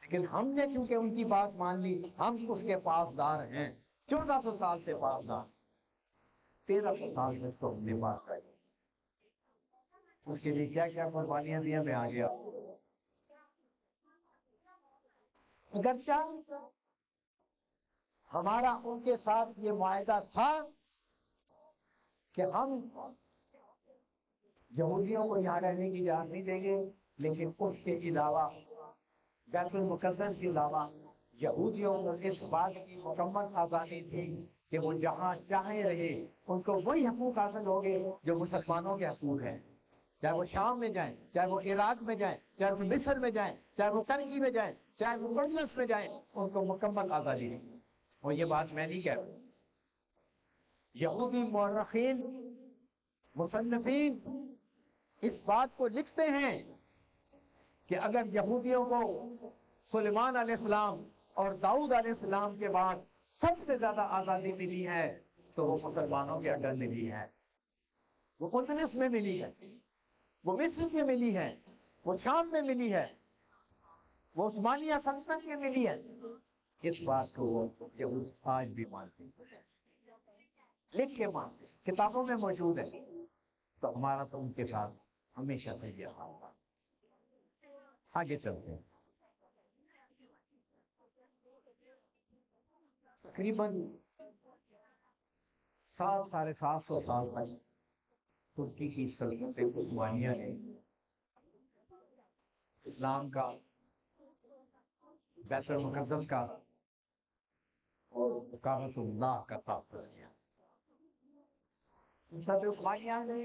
لیکن ہم نے چونکہ ان کی بات مان لی، ہم اس کے پاسدار ہیں، 1400 سال سے پاسدار، 1300 سال تک تو ہم نے پاسدار، اس کے لیے کیا کیا قربانیاں دیا میں آ گیا۔ اگرچہ ہمارا ان کے ساتھ یہ معاہدہ تھا کہ ہم یہودیوں کو یہاں رہنے کی اجازت نہیں دیں گے، لیکن اس کے علاوہ بیت المقدس کے علاوہ یہودیوں کو اس بات کی مکمل آزادی تھی کہ وہ جہاں چاہے رہے، ان کو وہی حقوق حاصل ہوگے جو مسلمانوں کے حقوق ہیں، چاہے وہ شام میں جائیں، چاہے وہ عراق میں جائیں، چاہے وہ مصر میں جائیں، چاہے وہ ترکی میں جائیں، چاہے وہ اردلس میں جائیں، ان کو مکمل آزادی ہے۔ اور یہ بات میں نہیں کہہ رہا، یہودی مورخین مصنفین اس بات کو لکھتے ہیں کہ اگر یہودیوں کو سلیمان علیہ السلام اور داؤد علیہ السلام کے بعد سب سے زیادہ آزادی ملی ہے تو وہ مسلمانوں کے انڈر ملی ہے، وہ اردلس میں ملی ہے، وہ مصر میں ملی ہے، وہ شام میں ملی ہے، وہ عثمانیہ سلطنت میں ملی ہے۔ اس بات کو وہ یہود آج بھی مانتے ہیں، لکھ کے مانتے ہیں، کتابوں میں موجود ہے۔ تو ہمارا تو ان کے ساتھ ہمیشہ سے یہ حال تھا۔ آگے چلتے ہیں۔ تقریباً 700-750 سال تک ترکی کی سلطنت عثمانیہ نے اسلام کا، بیت المقدس کا اور کعبۃ اللہ کا تحفظ کیا۔ سلطنت عثمانیہ نے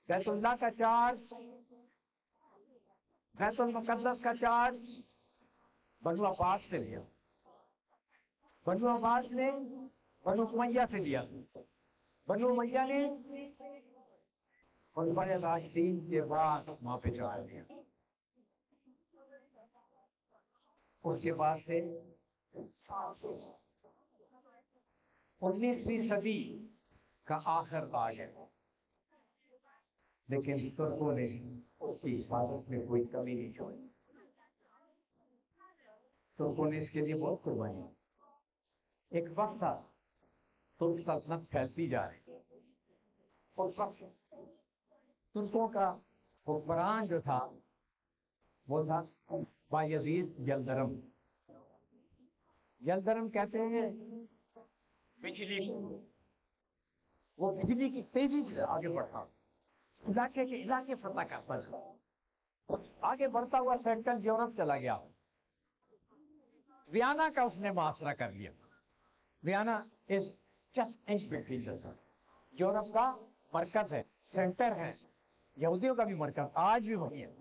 بیت اللہ کا چارج، بیت المقدس کا چارج بنو عباس سے لیا، بنو عباس نے بنو امیہ سے لیا، بنو امیہ نے خلفائے راشدین کے بعد وہاں پہ چڑھا دیا۔ اس کے بعد سے 19ویں صدی کا آخر آ گیا، لیکن ترکوں نے اس کی حفاظت میں کوئی کمی نہیں چھوڑی۔ ترکوں نے اس کے لیے بہت قربانی۔ ایک وقت تھا ترک سلطنت پھیلتی جا رہی، اس وقت ترکوں کا حکمران جو تھا وہ تھا بایزید یلدرم۔ یلدرم کہتے ہیں بجلی کو، وہ بجلی کی تیزی سے آگے بڑھا، علاقے کے علاقے فتح کرتا تھا، آگے بڑھتا ہوا سینٹرل یورپ چلا گیا۔ ویانا کا اس نے محاصرہ کر لیا۔ Vienna is just edge between Europe کا مرکز ہے، سینٹر ہے، یہودیوں کا بھی مرکز آج بھی وہی ہے۔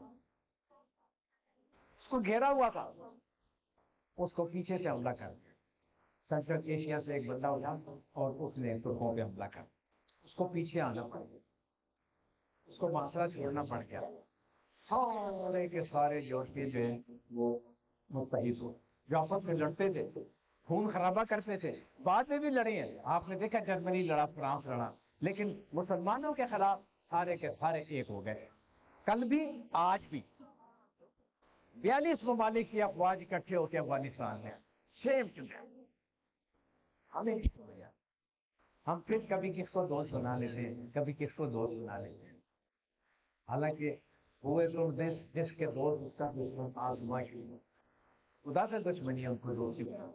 اس کو گھیرا ہوا تھا، اس کو پیچھے سے حملہ کر دیا۔ سینٹرل ایشیا سے ایک بندہ اٹھا اور اس نے ترکوں پہ حملہ کر دیا، اس کو پیچھے آنا پڑ گیا، اس کو محاصرہ چھوڑنا پڑ گیا۔ سارے کے سارے یورپی جو ہیں وہ متحد ہوئے، جو آپس میں لڑتے تھے، خون خرابہ کرتے تھے، بعد میں بھی لڑے ہیں۔ آپ نے دیکھا جرمنی لڑا، فرانس لڑا، لیکن مسلمانوں کے خلاف سارے کے سارے ایک ہو گئے، کل بھی آج بھی۔ 42 ممالک کی افواج اکٹھے ہو کے افغانستان میں، سیم ٹو سیم۔ ہمیں ہم پھر کبھی کس کو دوست بنا لیتے ہیں، کبھی کس کو دوست بنا لیتے ہیں، حالانکہ ہوئے تم جس کے دوست اس کا دشمن آزمائش، خدا سے دشمنی ان کو دوستی بنا،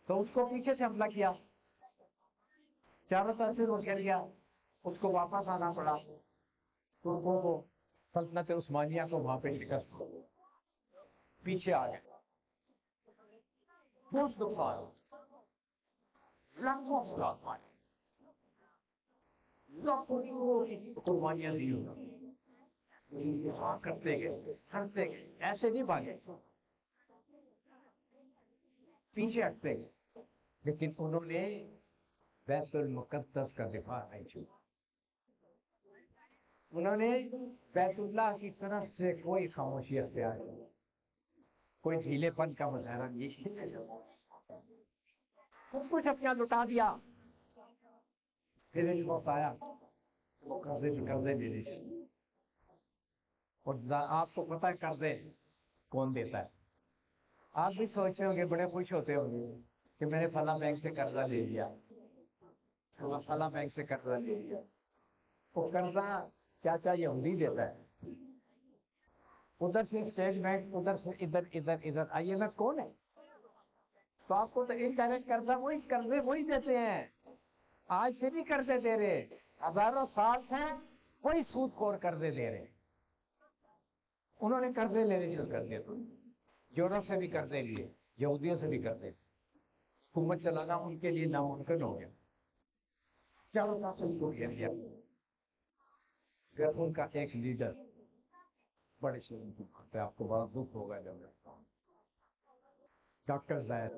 تو اس کو پیچھے سے حملہ کیا، چاروں طرف سے وہ گر گیا، اس کو واپس آنا پڑا، ترکوں کو، سلطنت عثمانیہ کو وہاں پہ شکست ہو، پیچھے آ گئے، بہت نقصان، لاکھوں افراد مارے، لاکھوں کی قربانیاں دی ہوئی، دفاع کرتے گئے، کرتے گئے، ایسے نہیں بھاگے، پیچھے ہٹتے گئے، لیکن انہوں نے بیت المقدس کا دفاع نہیں چھوڑا۔ انہوں نے بیت اللہ کی طرف سے کوئی خاموشی اختیار نہیں، کوئی ڈھیلے پن کا مظاہرہ نہیں، سب کچھ اپنا لٹا دیا۔ پھر ایک وقت آیا وہ قرضے پہ قرضے دینے چاہیے، اور آپ کو پتہ ہے قرضے کون دیتا ہے؟ آپ بھی سوچتے ہوں گے، بڑے خوش ہوتے ہوں گے کہ میں نے فلاں بینک سے قرضہ لے لیا، فلاں بینک سے قرضہ لے لیا۔ وہ قرضہ چاچا یہودی دیتا ہے، ادھر سے اسٹیٹ بینک، ادھر سے ادھر آئی ایم ایف کون ہے؟ تو آپ کو تو انڈائریکٹ قرضہ وہی قرضے وہی دیتے ہیں آج سے نہیں قرضے دے رہے، ہزاروں سال سے وہی سود خور قرضے دے رہے. انہوں نے قرضے لینے شروع کر دیے، یورپ سے بھی قرضے لیے، یہودیوں سے بھی قرضے. حکومت چلانا ان کے لیے ناممکن ہو گیا، چاروں طرف سے ان کو گھیر دیا. پھر ان کا ایک لیڈر بڑے شروع، آپ کو بڑا دکھ ہوگا جب ڈاکٹر زید،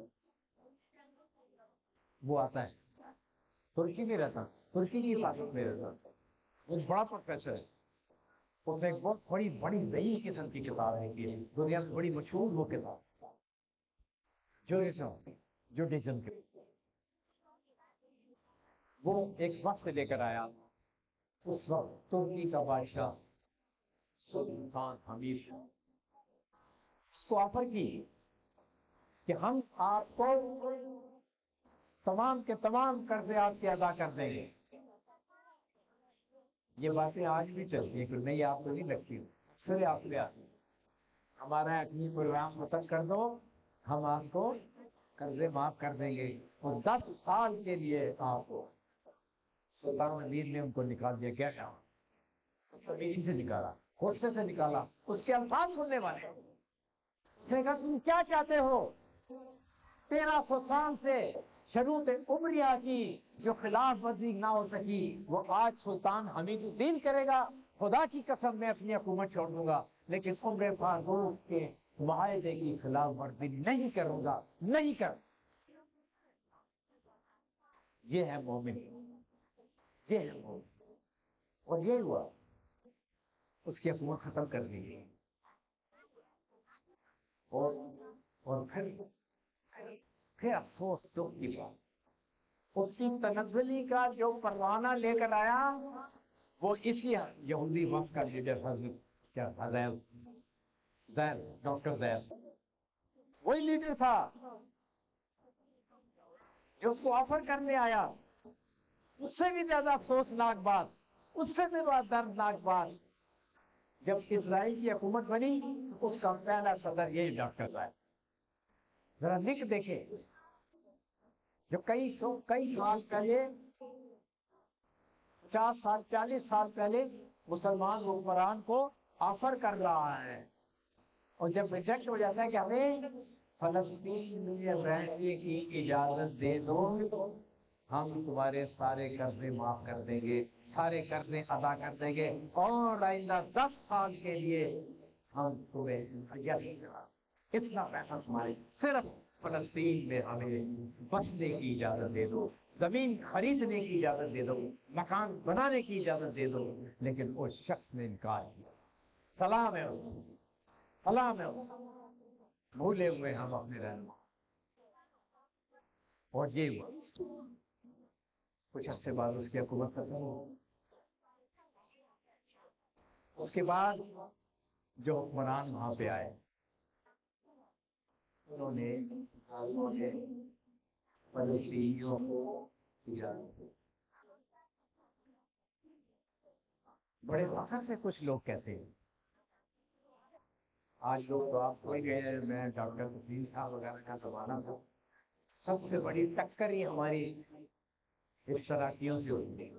وہ آتا ہے، ترکی میں رہتا، ترکی کی حفاظت میں رہتا، ایک بڑا پروفیسر ہے. اس نے ایک بہت بڑی ضعیف قسم کی کتاب لکھی ہے، دنیا میں بڑی مشہور وہ کتاب جوڈیزم کی. وہ ایک وقت لے کر آیا. اس وقت ترکی کا بادشاہ سلطان حمید اس کو آفر کی کہ ہم آپ کو تمام کے تمام قرضے آپ کے ادا کر دیں گے. یہ باتیں آج بھی چلتی ہیں، کہ نہیں آپ کو نہیں لگتی، اکثر آپ سے آتی. ہمارا اپنی پروگرام ختم کر دو، ہم آپ کو قرضے معاف کر دیں گے. اور 10 سال کے لیے آپ کو سلطان حمید نے ان کو نکال دیا. کیا کہا؟ اسی سے نکالا، غصے سے نکالا. اس کے الفاظ سننے والے، اس نے کہا تم کیا چاہتے ہو؟ 1300 سال سے شروط عمریہ کی جو خلاف ورزی نہ ہو سکی، وہ آج سلطان حمید الدین کرے گا. خدا کی قسم میں اپنی حکومت چھوڑ دوں گا، لیکن عمر فاروق کے معاہدے کی خلاف ورزی نہیں کروں گا. نہیں کر. یہ ہے مومن، یہ ہے مومن. اور یہ ہوا، اس کی حکومت ختم کر دی گئی. اور پھر افسوس دکھ کی بات، اس کی تنزلی کا جو پروانہ لے کر آیا وہ اسی یہودی وقت کا لیڈر حضرت کیا تھا، زید، ڈاکٹر زید. وہی لیڈر تھا جو اس کو آفر کرنے آیا. اس سے بھی زیادہ افسوسناک بات، اس سے بھی بہت دردناک بات، جب اسرائیل کی حکومت بنی اس کا پہلا صدر یہی ڈاکٹر زید. ذرا لکھ دیکھیں، جو کئی سال پہلے، 50 سال 40 سال پہلے مسلمان حکمران کو آفر کر رہا ہے، اور جب ریجیکٹ ہو جاتا ہے کہ ہمیں فلسطین میں رہنے کی اجازت دے دو، ہم تمہارے سارے قرضے معاف کر دیں گے، سارے قرضے ادا کر دیں گے، اور آئندہ 10 سال کے لیے ہم تمہیں اتنا پیسہ تمہارے، صرف فلسطین میں ہمیں بسنے کی اجازت دے دو، زمین خریدنے کی اجازت دے دو، مکان بنانے کی اجازت دے دو. لیکن اس شخص نے انکار کیا. سلام ہے اس کو، سلام ہے اس کو. بھولے ہوئے ہم اپنے رہنما. اور یہ ہوا، کچھ عرصے بعد اس کی حکومت ختم ہو. اس کے بعد جو حکمران وہاں پہ آئے، انہوں نے فلسطینیوں کو اجازت دی. بڑے فخر سے کچھ لوگ کہتے ہیں، آج لوگ تو آپ کوئی گئے، میں ڈاکٹر تفیل صاحب وغیرہ کا زمانہ تھا، سب سے بڑی ٹکر ہی ہماری اشتراکیوں سے ہوتی ہے.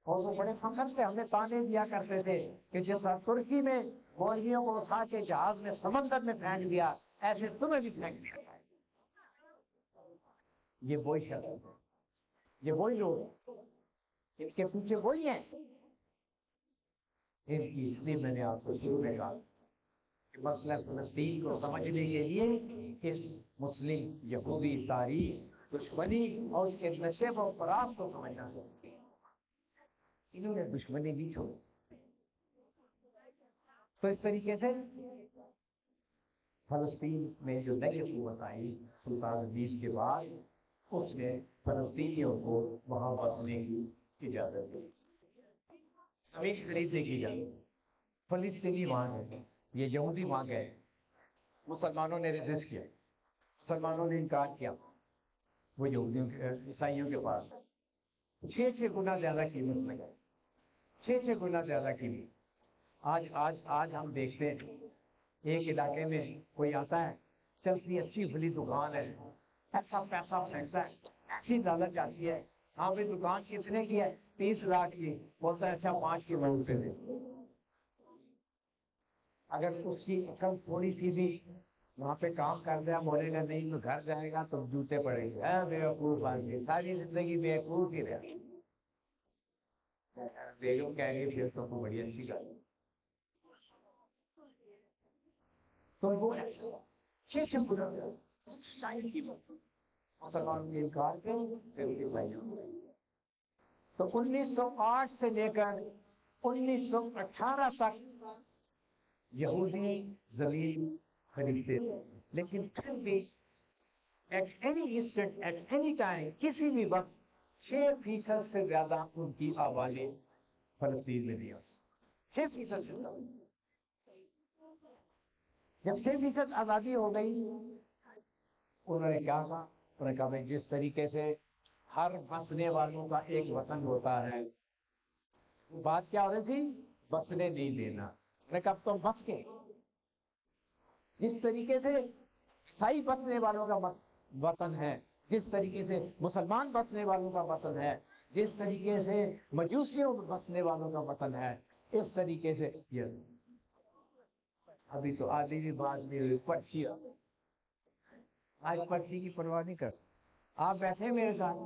اور وہ بڑے فخر سے ہمیں تانے دیا کرتے تھے کہ جس طرح ترکی میں مولویوں کو اٹھا کے جہاز میں سمندر میں پھینک دیا، ایسے تمہیں بھی پھینک دیا جائے. یہ وہی شخص، یہ وہی لوگ، ان کے پیچھے وہی ہیں. ان کی اس لیے میں نے آپ کو شروع میں کہا کہ مسئلہ فلسطین کو سمجھنے کے لیے اس مسلم یہودی تاریخ، دشمنی اور اس کے نشے و فراق کو سمجھنا چاہیے. انہوں نے دشمنی نہیں چھوڑی. تو اس طریقے سے فلسطین میں جو نئی حکومت آئی سلطان حمید کے بعد، اس نے فلسطینیوں کو وہاں بسنے کی اجازت دی، زمین خریدنے کی اجازت. فلسطینی وہاں گئے، یہ یہودی وہاں گئے. مسلمانوں نے ریزسٹ کیا، مسلمانوں نے انکار کیا. وہ یہودیوں کے، عیسائیوں کے پاس 6 گنا زیادہ قیمت لگا، 6 گنا زیادہ قیمت. آج ہم دیکھتے ہیں ایک علاقے میں کوئی آتا ہے، چلتی اچھی بھلی دکان ہے، ایسا پیسہ پھینکتا ہے ایسی لالچ آتی ہے. ہاں بھائی دکان کتنے کی ہے؟ 30 لاکھ کی. بولتا ہے اچھا 5 کلو روپے دے. اگر اس کی عقل تھوڑی سی بھی وہاں پہ کام کر دیا، بولے گا نہیں تو گھر جائے گا تو جوتے پڑیں گے. بیوقوف آدمی ساری زندگی بیوقوف ہی رہا. بیگم کہہ گئی پھر تو بڑی اچھی گل. تو وہ چھ چھ ٹائم کی مسلمان کے انکار پہ. تو 1908 سے لے کر 1918 تک یہودی زمین خریدتے تھے، لیکن پھر بھی at any instant at any time کسی بھی وقت 6% سے زیادہ ان کی آبادی فلسطین میں نہیں ہو سکتی. 6% سے زیادہ. جب 6% آزادی ہو گئی انہوں نے کیا کہا؟ انہوں نے کہا بھائی جس طریقے سے ہر بسنے والوں کا ایک وطن ہوتا ہے. بات کیا ہو رہی تھی؟ بسنے نہیں دینا. میں کہا تو بس کے جس طریقے سے عیسائی بسنے والوں کا وطن ہے، جس طریقے سے مسلمان بسنے والوں کا وطن ہے، جس طریقے سے مجوسیوں بسنے والوں کا وطن ہے، اس طریقے سے یہ ابھی تو آدھی بھی بات نہیں ہوئی. پرچی آج پرچی کی پرواہ نہیں کر سکتے. آپ بیٹھے میرے ساتھ،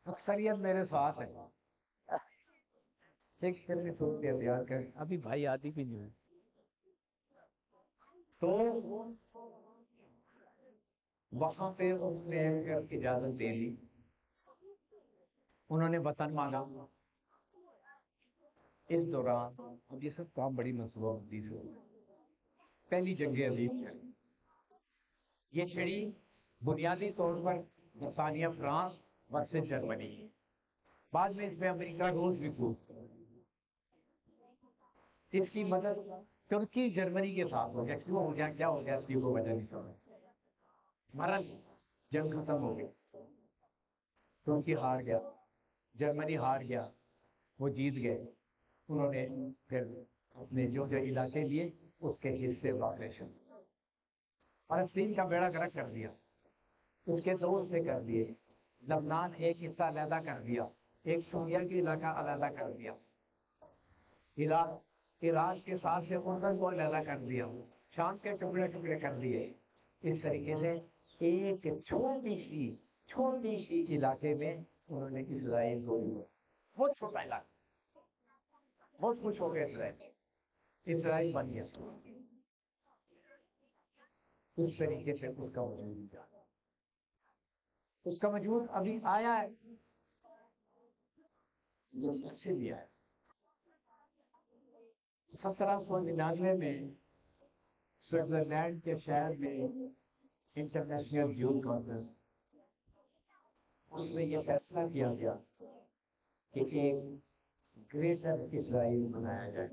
اکثریت میرے ساتھ ہے. تھوڑی احتیاط کر. ابھی بھائی آدھی بھی نہیں ہوئی. تو وہاں پہ انہوں نے اجازت دے دی. انہوں نے وطن مانگا. اس دوران اب یہ سب کام بڑی منصوبہ بندی سے ہو. پہلی جنگ عظیم چلی. یہ چھڑی بنیادی طور پر برطانیہ فرانس ورسز جرمنی. بعد میں اس میں امریکہ روس بھی خوب. اس کی مدد ترکی جرمنی کے ساتھ ہو گیا. کیوں ہو گیا، کیا ہو گیا، اس کی کوئی وجہ نہیں سمجھ. مرن جنگ ختم ہو گئی. ترکی ہار گیا، جرمنی ہار گیا، وہ جیت گئے. انہوں نے پھر اپنے جو علاقے لیے اس کے حصے آپریشن فلسطین کا بیڑا گرک کر دیا. اس کے دو حصے کر دیے. لبنان ایک حصہ علیحدہ کر دیا، ایک سوریا کے علاقہ علیحدہ کر دیا. عراق کے ساتھ سے اردن کو علیحدہ کر دیا. شام کے ٹکڑے ٹکڑے کر دیے. اس طریقے سے ایک چھوٹی سی علاقے میں انہوں نے اسرائیل کو بہت چھوٹا علاقہ، بہت خوش ہو گئے. اسرائیل بن گیا. اس طریقے سے اس کا وجود ابھی آیا ہے. سے بھی آیا 1799 میں سوئٹزرلینڈ کے شہر میں انٹرنیشنل یوتھ کانفرنس، اس میں یہ فیصلہ کیا گیا کہ ایک گریٹر اسرائیل بنایا جائے.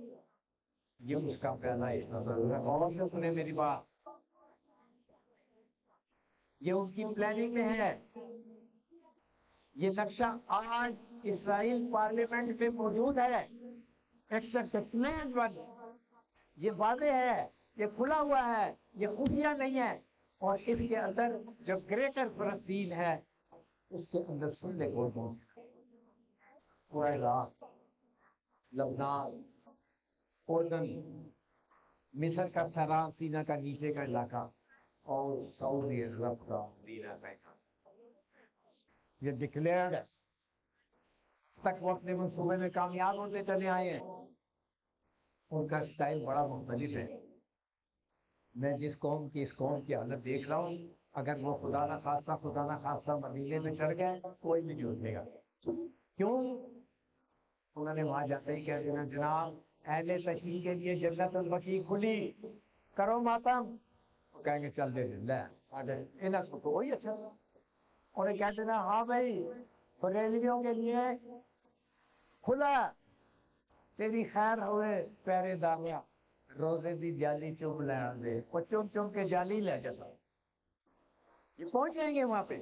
یہ اس کا پہلا حصہ ضرور ہے. اور سے سنیں میری بات، یہ ان کی پلاننگ میں ہے. یہ نقشہ آج اسرائیل پارلیمنٹ میں موجود ہے. یہ واضح ہے، یہ کھلا ہوا ہے، یہ خفیہ نہیں ہے. اور اس کے اندر جو گریٹر فلسطین ہے اس کے اندر سننے کو پورا عراق، لبنان، اردن، مصر کا سراب سینا کا نیچے کا علاقہ اور سعودی عرب کا مدینہ مکہ، یہ ڈکلیئرڈ ہے. تک وہ اپنے منصوبے میں کامیاب ہوتے چلے آئے ہیں. ان کا سٹائل بڑا مختلف ہے. میں جس قوم کی اس قوم کی حالت دیکھ رہا ہوں، اگر وہ خدا نہ خواستہ مدینے میں چڑھ گئے کوئی بھی نہیں اٹھے گا. کیوں؟ انہوں نے وہاں جاتے ہی کہہ دینا جناب اہل تشریح کے لیے جنت البقیع کھلی، کرو ماتم. وہ کہیں گے چل دے لے انہیں کو تو وہی اچھا سا. انہیں کہہ دینا ہاں بھائی بریلویوں کے لیے کھلا، تیری خیر ہوئے پیرے داریا روزے دی جالی چوم لے آندے. وہ چوم کے جالی لے جیسا یہ پہنچ جائیں گے وہاں پہ.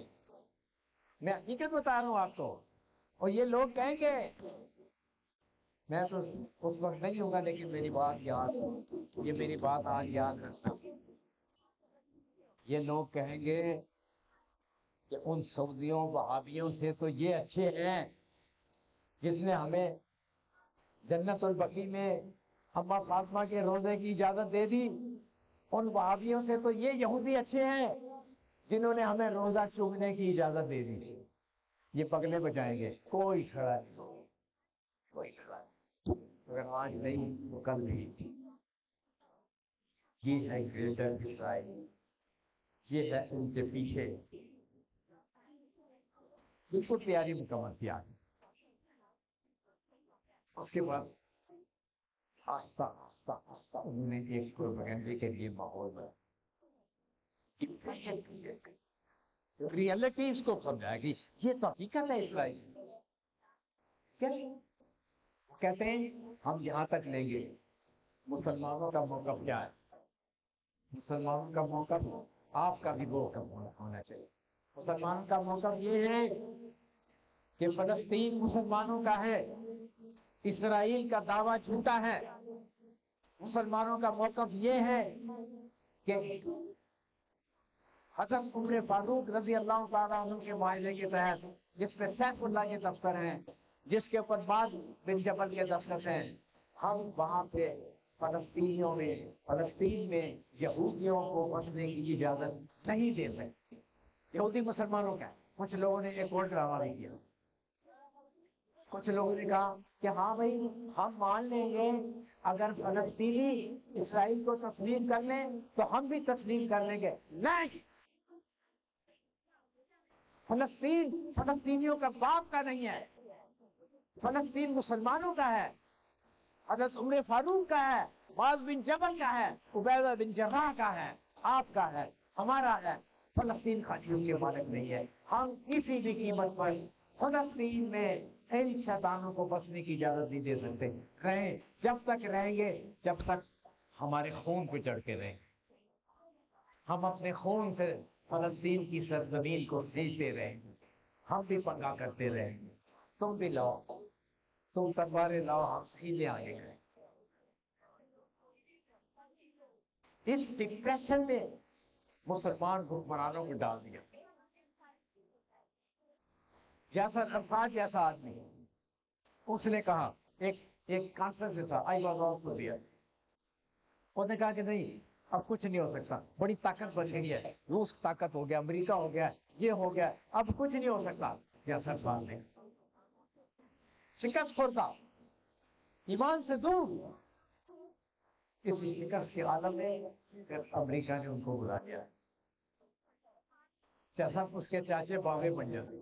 میں حقیقت بتا رہا ہوں آپ کو. اور یہ لوگ کہیں گے، میں تو اس وقت نہیں ہوں گا لیکن میری بات یاد، یہ میری بات آج یاد رکھنا. یہ لوگ کہیں گے کہ ان سعودیوں وہابیوں سے تو یہ اچھے ہیں جس نے ہمیں جنت البقیع میں اماں فاطمہ کے روزے کی اجازت دے دی، ان وہابیوں سے تو یہ یہودی اچھے ہیں جنہوں نے ہمیں روزہ چومنے کی اجازت دے دی۔ یہ پگلے بجائیں گے، کوئی کھڑا نہیں، کوئی کھڑا نہیں، اگر آج نہیں تو کل نہیں۔ یہ ہے گریٹر اسرائیل، یہ ہے ان کے پیچھے بالکل تیاری مکمل کیا۔ اس کے بعد آہستہ آہستہ آہستہ انہوں نے ایک پروپیگنڈے کے لیے ماحول بنا، ڈپریشن کریٹ، ریئلٹی اس کو سمجھائے گی، یہ تو حقیقت ہے اسرائیل۔ کیا کہتے ہیں ہم یہاں تک لیں گے، مسلمانوں کا موقف کیا ہے؟ مسلمانوں کا موقف آپ کا بھی موقف ہونا چاہیے۔ مسلمانوں کا موقف یہ ہے کہ فلسطین مسلمانوں کا ہے، اسرائیل کا دعویٰ جھوٹا ہے۔ مسلمانوں کا موقف یہ ہے کہ حضرت عمر فاروق رضی اللہ تعالیٰ عنہ کے معاہدے کے تحت، جس پہ سیف اللہ کے دفتر ہیں، جس کے اوپر بعد بن جبل کے دستخط ہیں، ہم وہاں پہ فلسطین میں یہودیوں کو بسنے کی اجازت نہیں دے سکتے۔ یہودی مسلمانوں کا ہے۔ کچھ لوگوں نے ایک اور ڈرامہ بھی کیا، کچھ لوگوں نے کہا کہ ہاں بھائی ہم مان لیں گے اگر فلسطینی اسرائیل کو تسلیم کر لیں تو ہم بھی تسلیم کر لیں گے۔ نہیں، فلسطین فلسطینیوں کا باپ کا نہیں ہے، فلسطین مسلمانوں کا ہے، حضرت عمر فاروق کا ہے، معاذ بن جبل کا ہے، عبیدہ بن جراح کا ہے، آپ کا ہے، ہمارا ہے۔ فلسطین خالی اس کے مالک نہیں ہے۔ ہم کسی بھی قیمت پر فلسطین میں ان شیطانوں کو بسنے کی اجازت نہیں دے سکتے۔ رہیں، جب تک رہیں گے جب تک ہمارے خون پہ چڑھ کے رہیں، ہم اپنے خون سے فلسطین کی سرزمین کو سینچتے رہیں گے، ہم بھی پنگا کرتے رہیں گے، تم بھی لاؤ، تم تلواریں لاؤ، ہم سیدھے آگے گئے۔ اس ڈپریشن نے مسلمان حکمرانوں کو ڈال دیا۔ یاسر عرفات جیسا آدمی، اس نے کہا، ایک کانفرنس میں تھا، آئی واز آلسو دیئر، انہوں نے کہا کہ نہیں اب کچھ نہیں ہو سکتا، بڑی طاقت بن گئی ہے، روس طاقت ہو گیا، امریکہ ہو گیا، یہ ہو گیا، اب کچھ نہیں ہو سکتا۔ یاسر عرفات نے شکست خوردہ، ایمان سے دور، اس شکست کے عالم میں پھر امریکہ نے ان کو بلا لیا، جیسا اس کے چاچے بابے بن جاتے،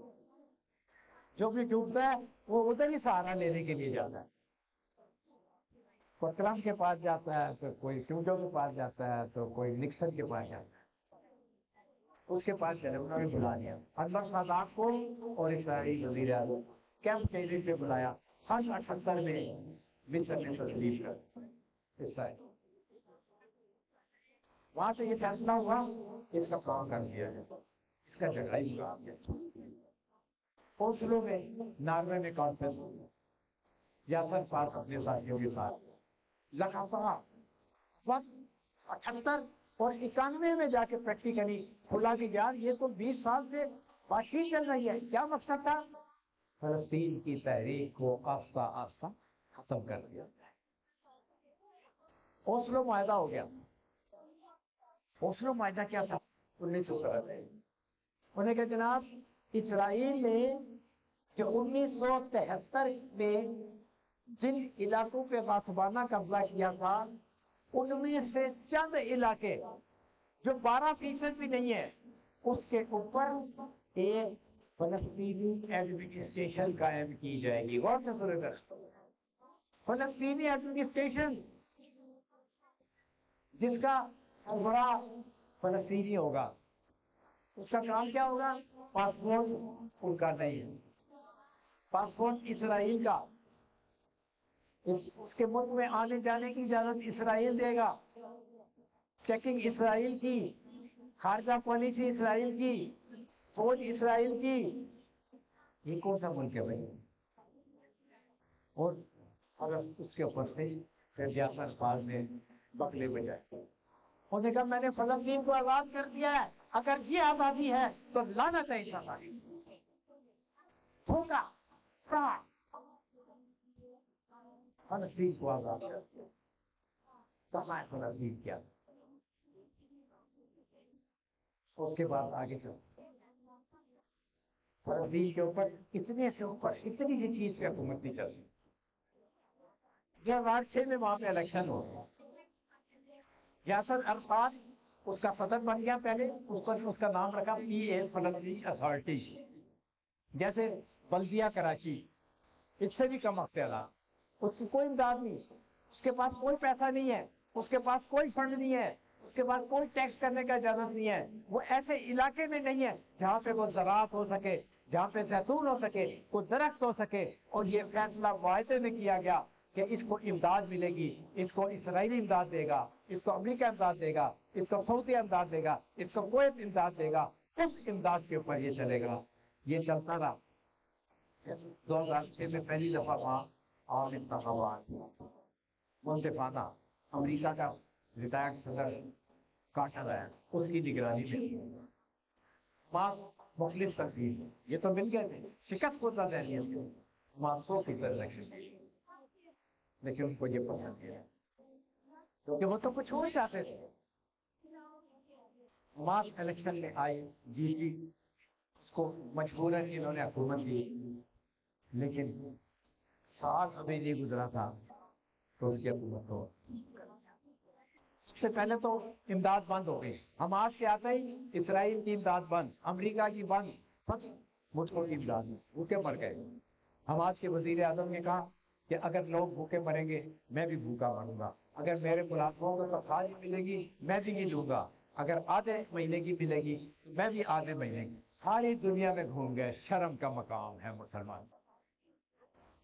جو بھی ڈوبتا ہے وہ ادھر ہی سہارا لینے کے لیے جاتا ہے، کوئی ٹرمپ کے پاس جاتا ہے تو کوئی ٹروڈو کے پاس جاتا ہے تو کوئی نکسن کے پاس جاتا ہے، اس کے پاس چلے، انہوں نے بلا لیا انور سادات کو اور اسرائیلی وزیر اعظم کیمپ ڈیوڈ پہ بلایا، 78 میں مصر نے تسلیم کر اسرائیل، وہاں سے یہ فیصلہ ہوا اس کا کام کر دیا ہے، اس کا جھگڑا ہی ہوا گیا۔ اوسلو میں ناروے میں کانفرنس ہوا، یاسر عرفات اپنے ساتھیوں کے ساتھ لگاتار 78 اور 91 میں جا کے پریکٹیکلی کھلا کہ یار یہ تو 20 سال سے بات چیت چل رہی ہے، کیا مقصد تھا؟ فلسطین کی تحریک کو آہستہ آہستہ ختم کر دیا۔ اوسلو معاہدہ ہو گیا۔ اوسلو معاہدہ کیا تھا؟ 1973 انہوں نے کہا جناب اسرائیل نے جو 1973 میں جن علاقوں پہ غاصبانہ قبضہ کیا تھا ان میں سے چند علاقے جو 12% بھی نہیں ہے اس کے اوپر ایک فلسطینی ایڈمنسٹریشن قائم کی جائے گی۔ غور سے سنیں گے، فلسطینی ایڈمنسٹریشن جس کا سربراہ فلسطینی ہوگا، اس کا کام کیا ہوگا؟ پاسپورٹ ان کا نہیں ہے، پاسپورٹ اسرائیل کا، اس کے ملک میں آنے جانے کی اجازت اسرائیل دے گا، چیکنگ اسرائیل کی، خارجہ پالیسی اسرائیل کی، فوج اسرائیل کی۔ یہ کون سا ملک ہے بھائی؟ اور اگر اس کے اوپر سے پھر یاسر عرفات نے بکلے بجائے، اس نے کہا میں نے فلسطین کو آزاد کر دیا ہے، اگر یہ آزادی ہے تو لعنت ہے اس آزادی دھوکہ فراڈ فلسطین کو آزاد کر دیا کہاں ہے فلسطین کیا اس کے بعد آگے چل فلسطین کے اوپر اتنے سے اوپر اتنی سی چیز پہ حکومت نہیں چل سکتی 2006 میں وہاں پہ الیکشن ہو گیا یاسر عرفات اس کا صدر بن گیا پہلے اس کا نام رکھا PA فلسطین اتھارٹی جیسے بلدیہ کراچی اس سے بھی کم اختیارات اس کی کوئی امداد نہیں اس کے پاس کوئی پیسہ نہیں ہے اس کے پاس کوئی فنڈ نہیں ہے اس کے پاس کوئی ٹیکس کرنے کا اجازت نہیں ہے وہ ایسے علاقے میں نہیں ہے جہاں پہ وہ زراعت ہو سکے جہاں پہ زیتون ہو سکے کوئی درخت ہو سکے اور یہ فیصلہ معاہدے میں کیا گیا کہ اس کو امداد ملے گی اس کو اسرائیلی امداد دے گا اس کو امریکہ امداد دے گا اس کو سعودی امداد دے گا اس کو کویت امداد دے گا اس امداد کے اوپر یہ چلے گا یہ چلتا رہا 2006 میں پہلی دفعہ وہاں عام انتخابات منصفانہ امریکہ کا ریٹائرڈ صدر کارٹر ہے اس کی نگرانی میں ماس مختلف تنظیم یہ تو مل گئے تھے شکست کو تھا ذہنیت ماس 100% الیکشن لیکن ان کو یہ پسند کیا کیونکہ وہ تو کچھ اور چاہتے تھے ماس الیکشن میں آئے جی اس کو مجبوراً انہوں نے حکومت دی لیکن سال ابھی نہیں گزرا تھا تو اس کی حکومت ہو سب سے پہلے تو امداد بند ہو گئی حماس کے آتے ہی اسرائیل کی امداد بند امریکہ کی بند سب ملکوں کی امداد بھوکے مر گئے حماس کے وزیر اعظم نے کہا کہ اگر لوگ بھوکے مریں گے میں بھی بھوکا مروں گا اگر میرے ملازموں کو تنخواہ نہیں ملے گی میں بھی نہیں لوں گا اگر آدھے مہینے کی ملے گی میں بھی آدھے مہینے کی ساری دنیا میں گھوم گئے شرم کا مقام ہے مسلمان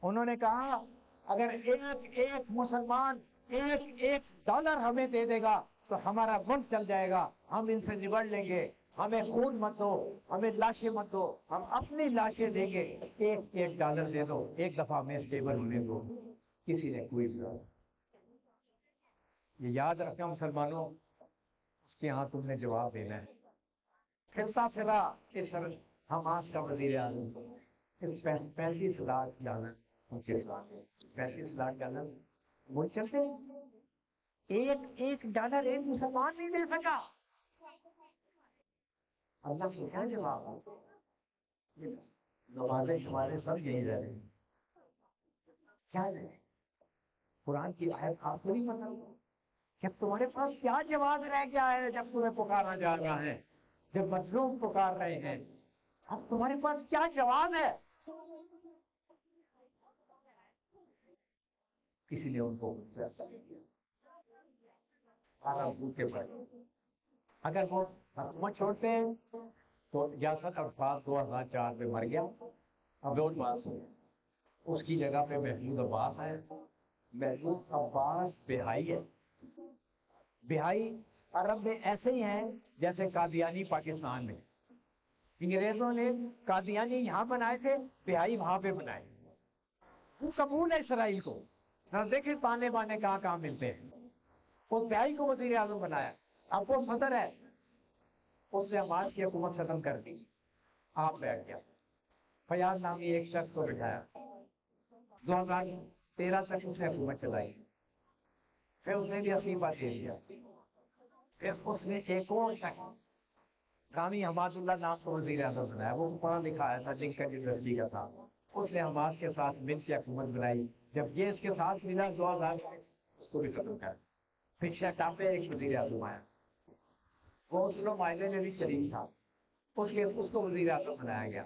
انہوں نے کہا اگر ایک مسلمان ایک ڈالر ہمیں دے دے گا تو ہمارا ملک چل جائے گا ہم ان سے نبڑ لیں گے ہمیں خون مت دو ہمیں لاشیں مت دو ہم اپنی لاشیں دیں گے ایک ڈالر دے دو ایک دفعہ ہمیں اسٹیبل ہونے دو کسی نے کوئی یہ یاد رکھنا مسلمانوں اس کے ہاں تم نے جواب دینا ہے پھرتا پھرا اس حماس کا وزیر اعظم 35 لاکھ ڈالر ان کے ساتھ 35 لاکھ ڈالر وہ چلتے ایک ڈالر ایک مسلمان نہیں دے سکا اللہ کو کیا جواب نمازیں شمارے سب یہی رہ رہے کیا ہے قرآن کی آیت آپ کو نہیں پتہ کہ تمہارے پاس کیا جواب رہ گیا ہے جب تمہیں پکارا جا رہا ہے جب مظلوم پکار رہے ہیں اب تمہارے پاس کیا جواب ہے کسی نے ان کو فیصلہ نہیں کیا اگر وہ حکومت چھوڑتے ہیں تو یاسر عرفات 2004 میں مر گیا ابول باس اس کی جگہ پہ محمود عباس ہے محمود عباس بہائی ہے بہائی عرب میں ایسے ہی ہیں جیسے قادیانی پاکستان میں انگریزوں نے قادیانی یہاں بنائے تھے بہائی وہاں پہ بنائے وہ قبول ہے اسرائیل کو دیکھیں تانے بانے کہاں ملتے ہیں اس بہائی کو وزیر اعظم بنایا اب وہ صدر ہے اس نے حماس کی حکومت ختم کر دی آپ بیٹھ گیا فیاض نامی ایک شخص کو بٹھایا 2013 تک اس نے حکومت چلائی پھر اس نے بھی استعفیٰ دے دیا پھر اس نے ایک اور شخص رامی حماد اللہ نام کو وزیر اعظم بنایا وہ پڑھا لکھا آیا تھا لنکن یونیورسٹی کا تھا اس نے حماس کے ساتھ مل کے حکومت بنائی جب یہ اس کے ساتھ ملا 2000 اس کو بھی ختم کر پھر شیطان پہ ایک وزیر اعظم آیا وہ اس کو معاہدے میں بھی شریک تھا اس کو وزیر اعظم بنایا گیا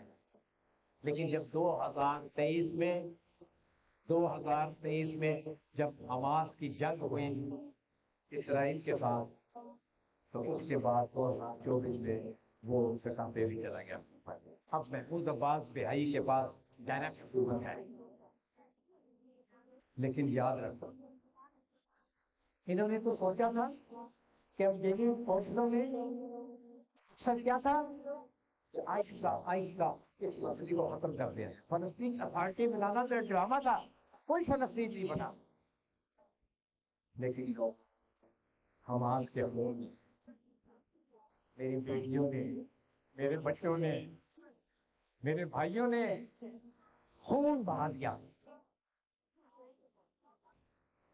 لیکن جب 2023 میں جب حماس کی جنگ ہوئی اسرائیل کے ساتھ تو اس کے بعد 2024 میں وہ شیطان پہ بھی چلا گیا اب محمود عباس بہائی کے پاس ڈائریکٹ حکومت ہے لیکن یاد رکھو انہوں نے تو سوچا تھا کہ اب یہ فوجوں نے سر کیا تھا کہ آہستہ اس مسئلے کو ختم کر دیا فلسطین اتھارٹی بنانا تو ڈرامہ تھا کوئی فلسطین نہیں بنا لیکن حماس کے خون میری بیٹیوں نے، میرے بچوں نے، میرے بھائیوں نے خون بہا دیا.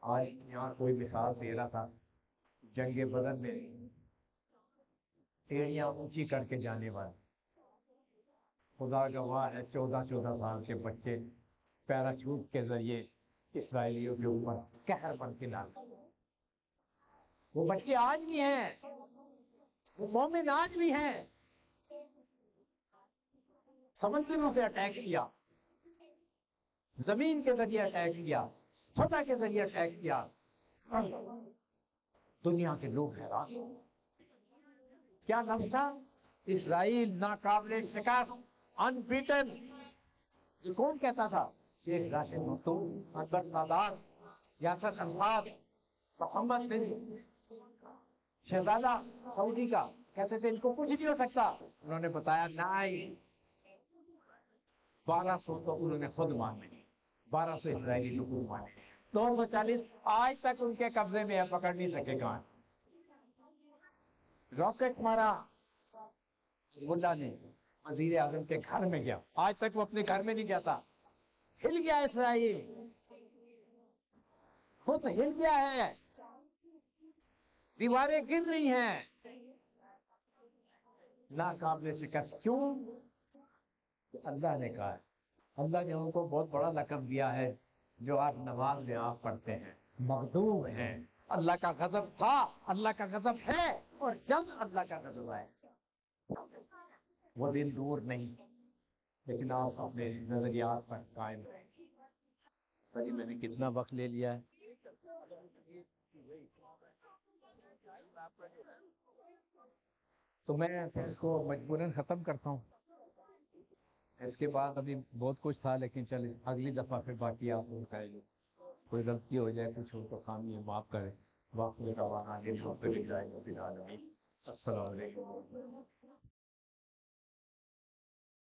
آج یہاں کوئی مثال دے رہا تھا جنگ بدر میں ایڑیاں اونچی کر کے جانے والے، خدا گواہ ہے 14 سال کے بچے پیراچوٹ کے ذریعے اسرائیلیوں کے اوپر قہر بن کے نازل. وہ بچے آج بھی ہیں، وہ مومن آج بھی ہیں. سمندروں سے اٹیک کیا، زمین کے ذریعے اٹیک کیا، فضا کے ذریعے اٹیک کیا. دنیا کے لوگ حیران. کیا لفظ تھا؟ اسرائیل ناقابل شکست، انبیٹن. یہ کون کہتا تھا؟ شیخ راشد مختوم، انور سادات، یاسر عرفات، محمد بن شہزادہ سعودی کا. کہتے تھے ان کو کچھ نہیں ہو سکتا. انہوں نے بتایا نہیں، 1200 تو انہوں نے خود مانے، 1200 اسرائیلی لوگ مانے، 240 آج تک ان کے قبضے میں ہے، پکڑ نہیں سکے کہاں. راکٹ مارا حزب اللہ نے، وزیر اعظم کے گھر میں گیا، آج تک وہ اپنے گھر میں نہیں جاتا. ہل گیا اسرائیل، خود ہل گیا ہے، دیواریں گر رہی ہیں. ناقابل شکست کیوں؟ اللہ نے کہا ہے. اللہ نے ان کو بہت بڑا لقب دیا ہے جو آپ نماز میں آپ پڑھتے ہیں، مغضوب ہیں. اللہ کا غضب تھا، اللہ کا غضب ہے، اور جب اللہ کا غضب آئے وہ دن دور نہیں. لیکن آپ اپنے نظریات پر قائم رہیں. سر میں نے کتنا وقت لے لیا ہے؟ تو میں اس کو مجبوراً ختم کرتا ہوں. اس کے بعد ابھی بہت کچھ تھا، لیکن چلے اگلی دفعہ پھر باقی آپ کو بتائیں گے. کوئی غلطی ہو جائے، کچھ ہو تو خامی ہے، معاف کریں. السلام علیکم.